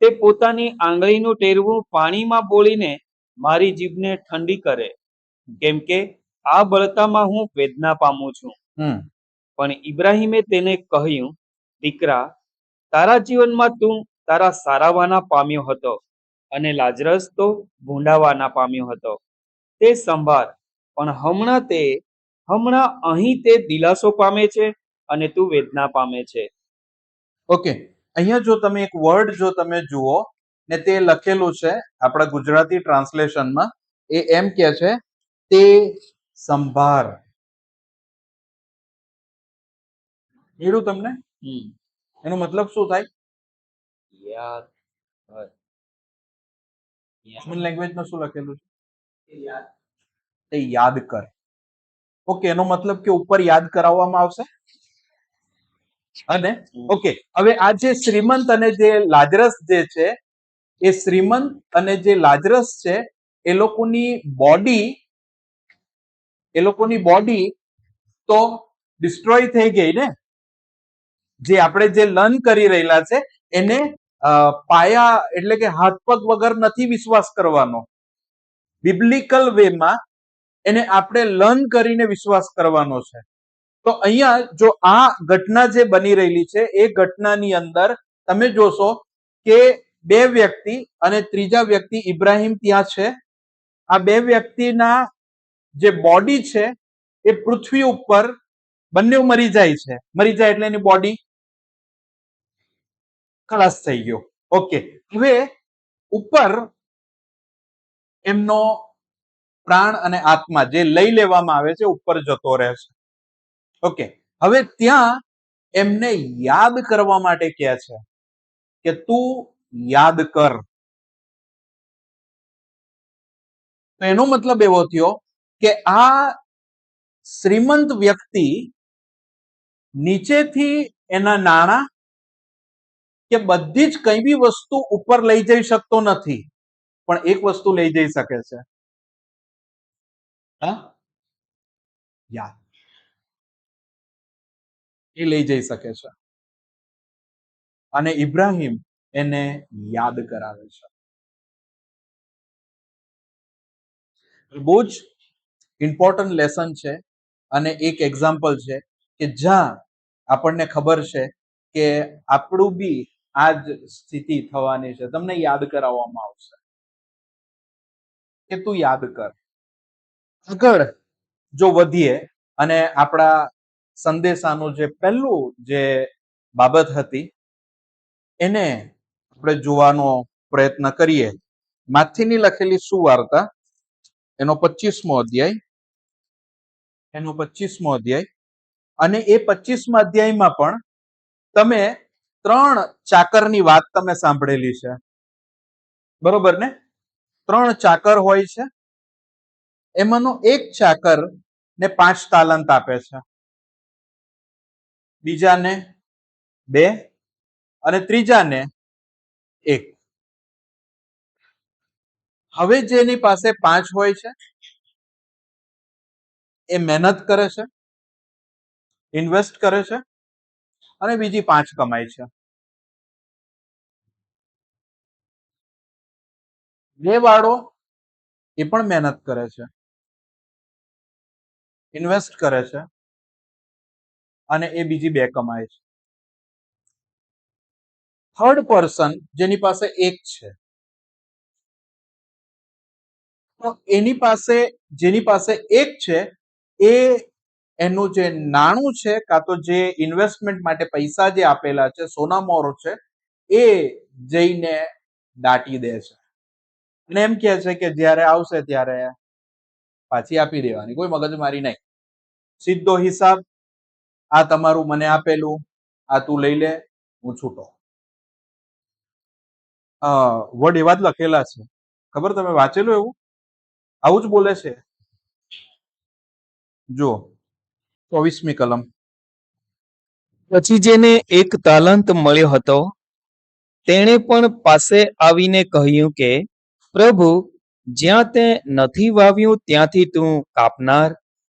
તે પોતાની આંગળીનું ટેરવું પાણીમાં બોળીને મારી જીભને ઠંડી કરે, કેમ કે આ બળતામાં હું વેદના પામું છું. પણ ઇબ્રાહિમે તેને કહ્યું, દીકરા, તારા જીવનમાં તું તારા સારાવાના પામ્યો હતો, અને લાજરસ તો ભૂંડાવાના પામ્યો હતો. તે સંભાળ, પણ હમણાં અહીં તે દિલાસો પામે છે અને તું વેદના પામે છે. ઓકે, અહીંયા જો તમે એક વર્ડ જો તમે જુઓ ને, તે લખેલું છે આપણા ગુજરાતી ટ્રાન્સલેશનમાં, એ એમ કે છે તે સંભાર. એવું તમને એનો મતલબ શું થાય? યાદ હ્યુમન લેંગ્વેજમાં શું લખેલું છે? તે યાદ કર. ઓકે, એનો મતલબ કે ઉપર યાદ કરાવવામાં આવશે. અને ઓકે, હવે આ જે શ્રીમંત અને જે લાજરસ જે છે, એ શ્રીમંત અને જે લાજરસ છે, એ લોકોની બોડી તો ડિસ્ટ્રોય થઈ ગઈ ને. જે આપણે જે લર્ન કરી રહેલા છે એને પાયા એટલે કે હાથ પગ વગર નથી વિશ્વાસ કરવાનો. બિબ્લિકલ વેમાં એને આપણે લર્ન કરીને વિશ્વાસ કરવાનો છે. તો અહીંયા જો આ ઘટના જે બની રહેલી છે, એ ઘટનાની અંદર તમે જોશો કે બે વ્યક્તિ અને ત્રીજા વ્યક્તિ ઇબ્રાહિમ ત્યાં છે. આ બે વ્યક્તિના જે બોડી છે એ પૃથ્વી ઉપર બંને મરી જાય છે. મરી જાય એટલે એની બોડી ખલાસ થઈ ગયો. ઓકે, હવે ઉપર એમનો પ્રાણ અને આત્મા જે લઈ લેવામાં આવે છે, ઉપર જતો રહે છે. ઓકે, હવે ત્યાં એમને યાદ કરવા માટે કહે છે કે તું યાદ કર. તો એનો મતલબ એવો થયો કે આ શ્રીમંત વ્યક્તિ નીચેથી એના નાણાં કે બધી જ કઈ બી વસ્તુ ઉપર લઈ જઈ શકતો નથી, પણ એક વસ્તુ લઈ જઈ શકે છે, યાદ. એ લઈ જઈ શકે છે અને ઇબ્રાહિમ એને યાદ કરાવે છે. બહુ જ ઇમ્પોર્ટન્ટ લેસન છે અને એક એક્ઝામ્પલ છે કે જ્યાં આપણને ખબર છે કે આપણું બી આ જ સ્થિતિ થવાની છે. તમને યાદ કરાવવામાં આવશે કે તું યાદ કર. આગળ જો વધીએ અને આપણા સંદેશાનું જે પહેલું જે બાબત હતી એને આપણે જોવાનો પ્રયત્ન કરીએ. માથીની લખેલી સુવાર્તા એનો 25મો અધ્યાય અને એ 25મા અધ્યાયમાં પણ તમે 3 ચાકરની વાત તમે સાંભળેલી છે, બરોબર ને? 3 ચાકર હોય છે, એમાંનો એક ચાકર ને 5 તાલંત આપે છે, બીજાને 2 અને ત્રીજાને 1. હવે જેની પાસે 5 હોય છે એ મહેનત કરે છે, ઇન્વેસ્ટ કરે છે અને બીજી 5 કમાય છે. 2 વાળો એ પણ મહેનત કરે છે, ઇન્વેસ્ટ કરે છે અને એ બીજી 2 કમાય છે. થર્ડ પર્સન જેની પાસે 1 છે, તો એની પાસે જેની પાસે 1 છે એ એનું જે નાણું છે કાં તો જે ઇન્વેસ્ટમેન્ટ માટે પૈસા જે આપેલા છે, સોનામોર છે, એ જઈને દાટી દે છે અને એમ કહે છે કે જ્યારે આવશે ત્યારે પાછી આપી દેવાની, કોઈ મગજમારી નહીં. સીધો હિસાબ, આ તમારું મને આપેલું, આ તું લઈ લે, હું છૂટો. વર્ડ એવા જ લખેલા છે, ખબર? તમે વાંચેલું એવું? આવું જ બોલે છે. જો 24મી કલમ. પછી જેને 1 તાલંત મળ્યો હતો તેણે પણ પાસે આવીને કહ્યું કે, પ્રભુ, જ્યાં તે નથી વાવ્યું ત્યાંથી તું કાપનાર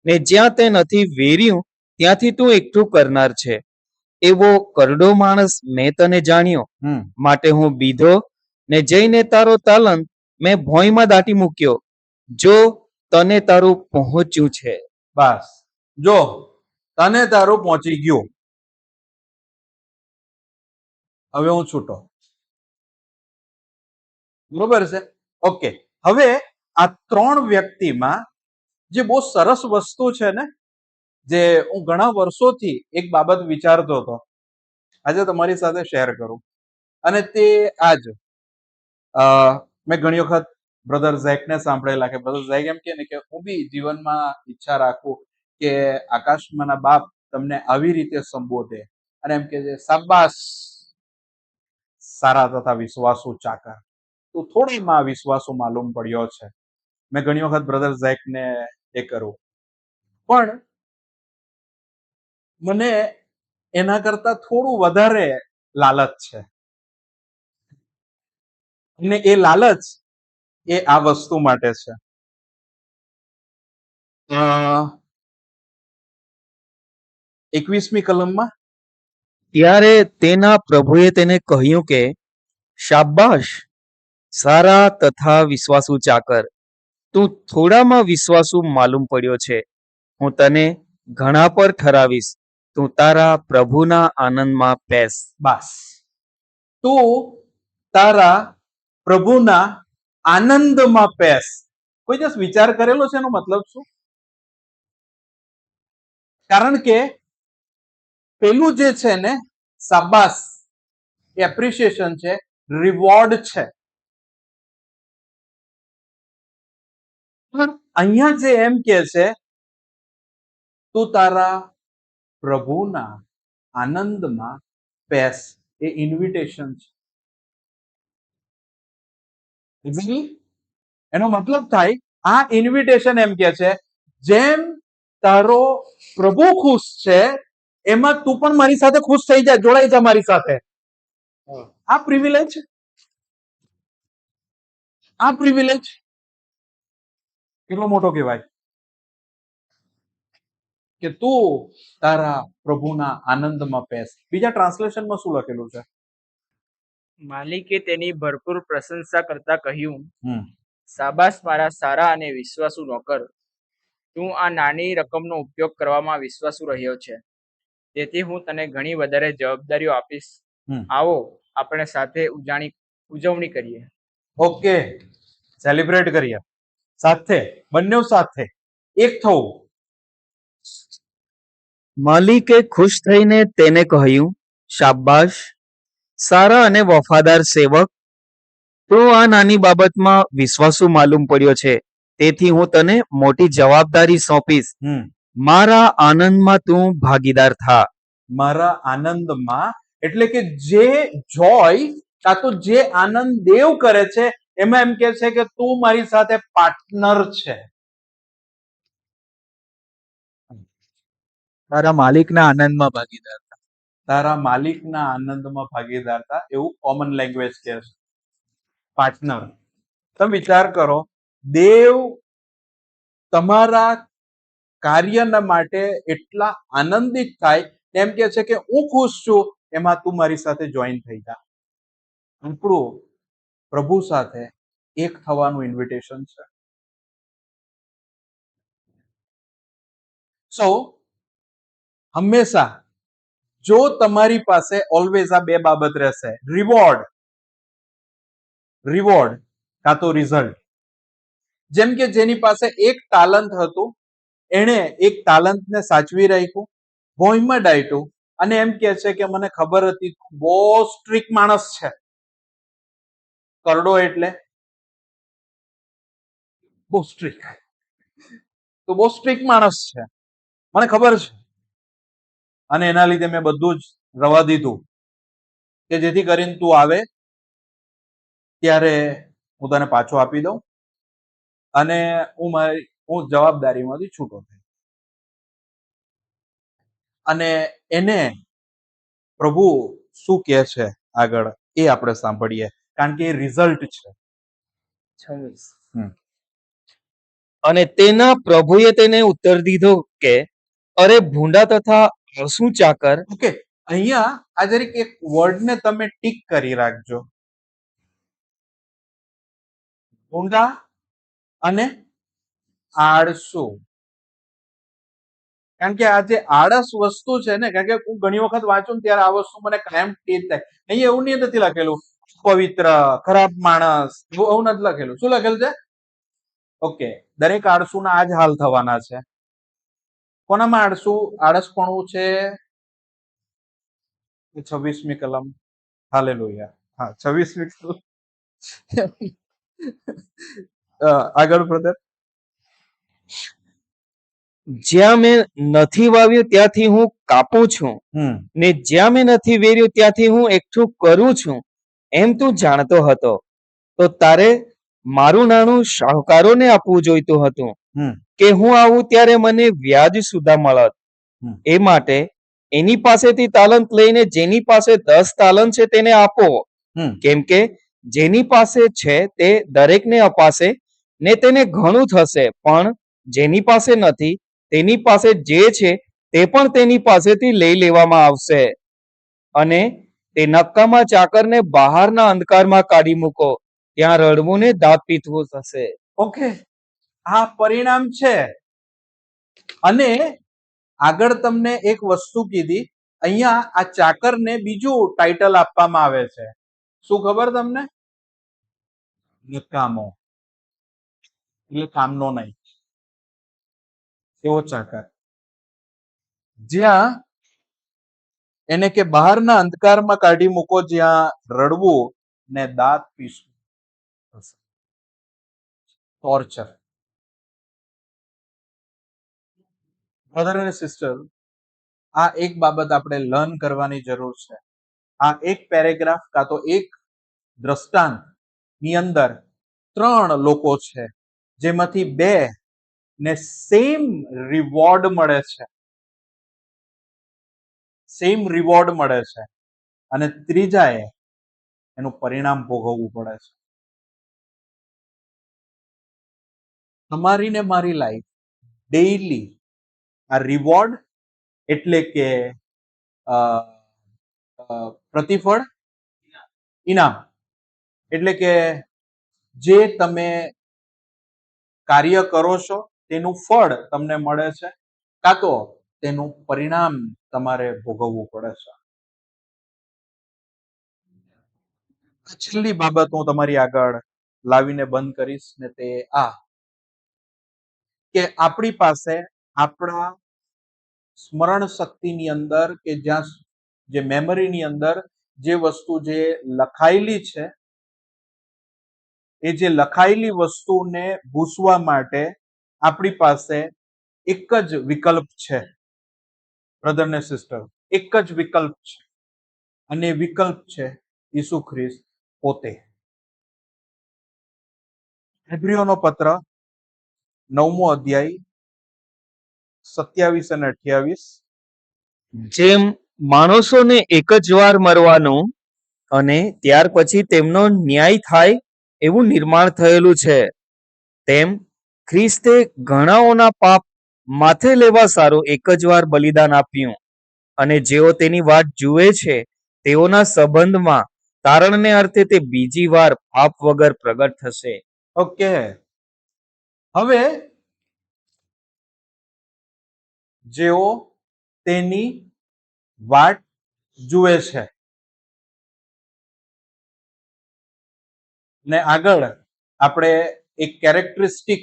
ને જ્યાં તે નથી વેર્યું ત્યાંથી તું એકઠું કરનાર છે. એવો કરડો માણસ મેં તને જાણ્યો, માટે હું બીધો ને જઈને તારો તાલંત મેં ભોંયમાં દાટી મૂક્યો. જો તને તારું પહોંચ્યું છે. બસ, જો તને તારું પહોંચી ગયું, હવે હું છૂટો. બરોબર છે? ઓકે. હવે આ 3 વ્યક્તિમાં જે બહુ સરસ વસ્તુ છે ને, જે હું ઘણા વર્ષોથી એક બાબત વિચારતો હતો, આજે તમારી સાથે શેર કરું. અને તે આજ મેં ઘણી વખત બ્રધર ઝેકને સાંભળેલા કે બ્રધર ઝેક એમ કે ને કે હું બી જીવનમાં ઈચ્છા રાખું કે આકાશમાંના બાપ તમને આવી રીતે સંબોધે અને એમ કે છે, શાબાશ સારા તથા વિશ્વાસુ ચાકર, તું થોડીમાં વિશ્વાસુ માલુમ પડ્યો છે. મેં ઘણી વખત બ્રધર ઝેકને એ કરું, પણ મને એના કરતા થોડું વધારે લાલચ છે અને એ લાલચ એ આ વસ્તુ માટે છે. 21મી કલમમાં ત્યારે તેના પ્રભુએ તેને કહ્યું કે, શાબાશ, સારા તથા વિશ્વાસુ ચાકર, તું થોડામાં વિશ્વાસુ માલુમ પડ્યો છે, હું તને ઘણા પર ઠરાવીશ, તું તારા પ્રભુના આનંદમાં બેસ. બસ, તું તારા પ્રભુના આનંદમાં પેસ. કોઈ દિવસ વિચાર કરેલો છે એનો મતલબ શું? કારણ કે પેલું જે છે ને, શાબાશ, એપ્રિસિએશન છે, રિવોર્ડ છે. અહીંયા જે એમ કે છે, તું તારા પ્રભુના આનંદમાં પેસ, એ ઇન્વિટેશન છે. એનો મતલબ થાય, આ ઇન્વિટેશન એમ કે છે, જેમ તારો પ્રભુ ખુશ છે એમાં તું પણ મારી સાથે ખુશ થઈ જા, જોડાઈ જા મારી સાથે. આ પ્રિવિલેજ, આ પ્રિવિલેજ કેટલો મોટો કહેવાય કે તું તારા પ્રભુના આનંદમાં પેસ. બીજા ટ્રાન્સલેશનમાં શું લખેલું છે? માલિકે તેની ભરપૂર પ્રશંસા કરતા કહ્યું, શાબાશ મારા સારા અને વિશ્વાસુ નોકર, તું આ નાની રકમનો ઉપયોગ કરવામાં વિશ્વાસુ રહ્યો છે, તેથી હું તને ઘણી વધારે જવાબદારીઓ આપીશ. આવો આપણે સાથે ઉજવણી કરીએ. ઓકે, સેલિબ્રેટ કરીએ સાથે, બંને સાથે એક થવું. માલિકે ખુશ થઈને તેને કહ્યું, શાબાશ, સારા અને વફાદાર સેવક, તું આ નાની બાબતમાં વિશ્વાસુ માલુમ પડ્યો છે, તેથી હું તને મોટી જવાબદારી સોંપીશ. મારા આનંદમાં તું ભાગીદાર થા. મારા આનંદમાં એટલે કે જે જોય કાં તો જે આનંદ દેવ કરે છે એમાં એમ કે છે કે તું મારી સાથે પાર્ટનર છે. તારા માલિકના આનંદમાં ભાગીદાર થા. તારા માલિકના આનંદમાં ભાગીદાર થા, એવું કોમન લેંગ્વેજ કહે છે. પાર્ટનર. તમે વિચાર કરો, દેવ તમારા કાર્યના માટે એટલા આનંદિત થાય એમ કે છે કે હું ખુશ છું, એમાં તું મારી સાથે જોઈન થઈ જા. આપણું પ્રભુ સાથે એક થવાનું ઇન્વિટેશન છે. સો હંમેશા જો તમારી પાસે ઓલવેઝ આ બે બાબત રહેશે, રિવોર્ડ કાં તો રિઝલ્ટ. જેમ કે જેની પાસે એક તાલંત હતું, એણે એક તાલંતને સાચવી રાખ્યું, ભોંયમાં ડાયટું, અને એમ કે છે કે મને ખબર હતી બહુ સ્ટ્રિક્ટ માણસ છે. કરડો એટલે બહુ સ્ટ્રિક્ટ, તો બહુ સ્ટ્રિક્ટ માણસ છે, મને ખબર છે, અને એના લીધે મેં બધું જ રવા દીધું કે જેથી કરીને તું આવે ત્યારે હું તને પાછો આપી દઉં અને હું જવાબદારીમાંથી છૂટો થઈ. અને એને પ્રભુ શું કહે છે આગળ એ આપણે સાંભળીએ, કારણ કે એ રિઝલ્ટ છે. 26. અને તેના પ્રભુએ તેને ઉત્તર દીધો કે, અરે ભૂંડા તથા આળસુ ચાકર. ઓકે, અહીંયા આ જરીક એક વર્ડને તમે ટીક કરી રાખજો, ભૂંડા અને આળસુ. કારણ કે આ જે આળસ વસ્તુ છે ને, કારણ કે હું ઘણી વખત વાંચું ને ત્યારે આ વસ્તુ મને કાયમ ટીક થાય. અહીંયા એવું નથી લખેલું પવિત્ર, ખરાબ માણસ, એવું નથી લખેલું. શું લખેલું છે? ઓકે, દરેક આળસુના આ જ હાલ થવાના છે. કોનામાં આળસપણું છે? 26મી કલમ. હાલેલુયા. હા, 26મી કલમ. આગળ બ્રધર. જ્યાં મેં નથી વાવ્યું ત્યાંથી હું કાપું છું, ને જ્યાં મેં નથી વેર્યું ત્યાંથી હું એકઠું કરું છું, એમ તું જાણતો હતો, તો તારે મારું નાણું શાહુકારોને આપવું જોઈતું હતું, કે હું આવું ત્યારે મને વ્યાજ સુધા મળત. એ માટે એની પાસેથી તાલંત લઈને જેની પાસે 10 તાલંત છે તેને આપો, કેમ કે જેની પાસે છે તે દરેકને અપાશે ને તેને ઘણું થશે, પણ જેની પાસે નથી તેની પાસે જે છે તે પણ તેની પાસેથી લઈ લેવામાં આવશે. અને તે નક્કામા ચાકરને બહારના અંધકારમાં કાઢી મૂકો, ત્યાં રડવું ને દાંત પીધવું થશે. ઓકે, આ પરિણામ છે. અને આગળ તમને એક વસ્તુ કીધી, અહીંયા આ ચાકરને બીજું ટાઇટલ આપવામાં આવે છે. શું ખબર તમને? નકામો, એટલે કામનો નહીં, એવો ચાકર. જ્યાં એને કે બહારના અંધકારમાં કાઢી મૂકો, જ્યાં રડવું ને દાંત પીસવું થશે. ટોર્ચર. બ્રધર અને સિસ્ટર, આ એક બાબત આપણે લર્ન કરવાની જરૂર છે. આ એક પેરેગ્રાફ કાં તો એક દ્રષ્ટાંત ની અંદર 3 લોકો છે, જેમાંથી 2 ને સેમ રિવોર્ડ મળે છે, અને ત્રીજાએ એનું પરિણામ ભોગવવું પડે છે. તમારી ને મારી લાઈફ ડેઈલી આ રિવોર્ડ એટલે કે પ્રતિફળ, ઇનામ એટલે કે જે તમે કાર્ય કરો છો તેનું ફળ તમને મળે છે, કાં તો તેનું પરિણામ તમારે ભોગવવું પડે છે. આ છેલ્લી બાબત હું તમારી આગળ લાવીને બંધ કરીશ ને તે આ કે આપણી પાસે આપણા સ્મરણ શક્તિની અંદર કે જ્યાં જે મેમરીની અંદર જે વસ્તુ જે લખાયેલી છે એ જે લખાયેલી વસ્તુને ભૂસવા માટે આપણી પાસે એક જ વિકલ્પ છે બ્રધર ને સિસ્ટર, એક જ વિકલ્પ છે અને વિકલ્પ છે ઈસુ ખ્રિસ્ત પોતે. હેબ્રીઓનો પત્ર 9મો અધ્યાય 27 અને 28. જેમ માણસોને એક જ વાર મરવાનું અને ત્યાર પછી તેમનો ન્યાય થાય એવું નિર્માણ થયેલું છે, તેમ ખ્રિસ્તે ઘણાઓના પાપ માથે લેવા સારું એક જ વાર બલિદાન આપ્યું, અને જેઓ તેની વાટ જુએ છે તેઓના સંબંધમાં તારણને અર્થે તે બીજી વાર પાપ વગર પ્રગટ થશે. ઓકે, હવે જેઓ તેની વાટ જુએ છે ને આગળ આપણે એક કેરેક્ટરિસ્ટિક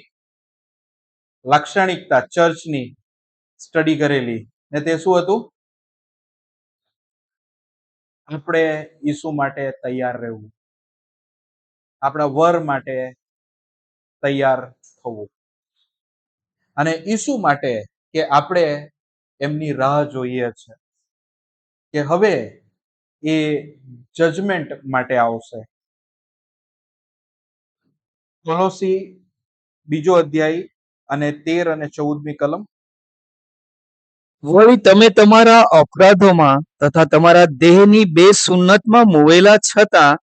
લાક્ષણિકતા ચર્ચની સ્ટડી કરેલી ને તે શું હતું? આપણે ઈસુ માટે તૈયાર રહેવું, આપણા વર માટે તૈયાર થવું અને ઈસુ માટે કે આપણે એમની રાહ જોઈએ છે કે હવે એ જજમેન્ટ માટે આવશે. કોલોસી 2 અધ્યાય અને 13 અને 14મી કલમ. વળી તમે તમારા અપરાધોમાં તથા તમારા દેહની બે સુન્નતમાં મુવેલા છતાં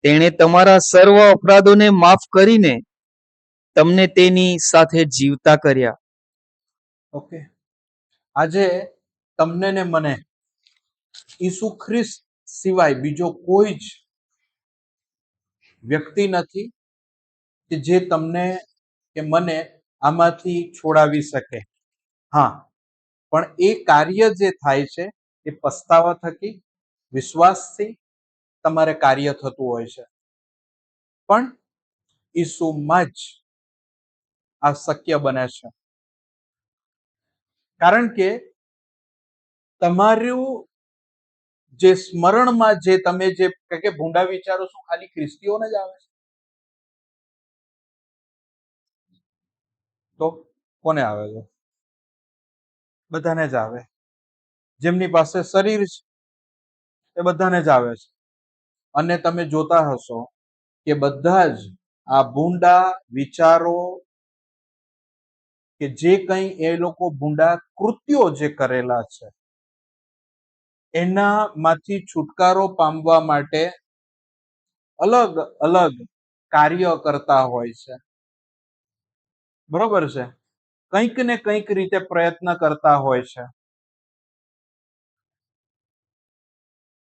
તેણે તમારા સર્વ અપરાધોને માફ કરીને તમને તેની સાથે જીવતા કર્યા. ઓકે, આજે તમને ને મને ઈસુ ખ્રિસ્ત સિવાય બીજો કોઈ જ વ્યક્તિ નથી કે જે તમને કે મને આમાંથી છોડાવી શકે. હા, પણ એ કાર્ય જે થાય છે એ પસ્તાવા થકી, વિશ્વાસથી તમારે કાર્ય થતું હોય છે, પણ ઈસુમાં જ આ શક્ય બને છે. કારણ કે તમારું જે સ્મરણમાં જે તમે જે કે ભૂંડા વિચારો શું ખાલી ખ્રિસ્તીઓને જ આવે છે? તો કોને આવે છે? બધાને જ આવે. જેમની પાસે શરીર છે એ બધાને જ આવે છે. અને તમે જોતા હશો કે બધા જ આ ભૂંડા વિચારો કે જે કંઈ એ લોકો ભૂંડા કૃત્યો જે કરેલા છે એનામાંથી છુટકારો પામવા માટે અલગ અલગ કાર્ય કરતા હોય છે. બરોબર છે? કંઈક ને કંઈક રીતે પ્રયત્ન કરતા હોય છે,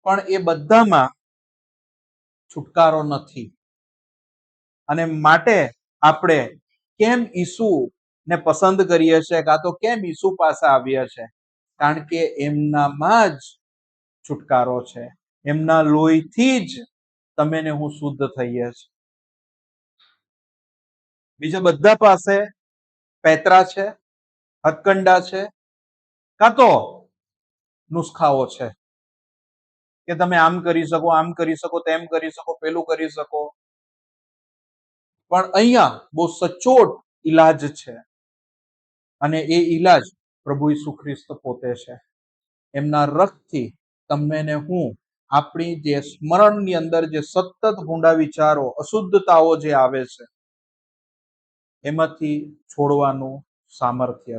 પણ એ બધામાં છુટકારો નથી. અને માટે આપણે કેમ ઈસુ ને પસંદ કરીએ છીએ, કાં તો કેમ ઈસુ પાસે આવીએ છીએ? કારણ કે એમનામાં જ છુટકારો છે, એમના લોહીથી જ તમે ને હું શુદ્ધ થઈએ છીએ. બીજા બધા પાસે પેતરા છે, હથકંડા છે, કાં તો નુસ્ખાઓ છે કે તમે આમ કરી શકો, આમ કરી શકો, તેમ કરી શકો, પેલું કરી શકો. પણ અહીંયા બહુ સચોટ ઈલાજ છે અને એ ઈલાજ પ્રભુ ઈસુ ખ્રિસ્ત પોતે છે. એમના રક્તથી તમે ને હું આપણી જે સ્મરણની અંદર જે સતત ભૂંડા વિચારો, અશુદ્ધતાઓ જે આવે છે એમાંથી છોડવાનું સામર્થ્ય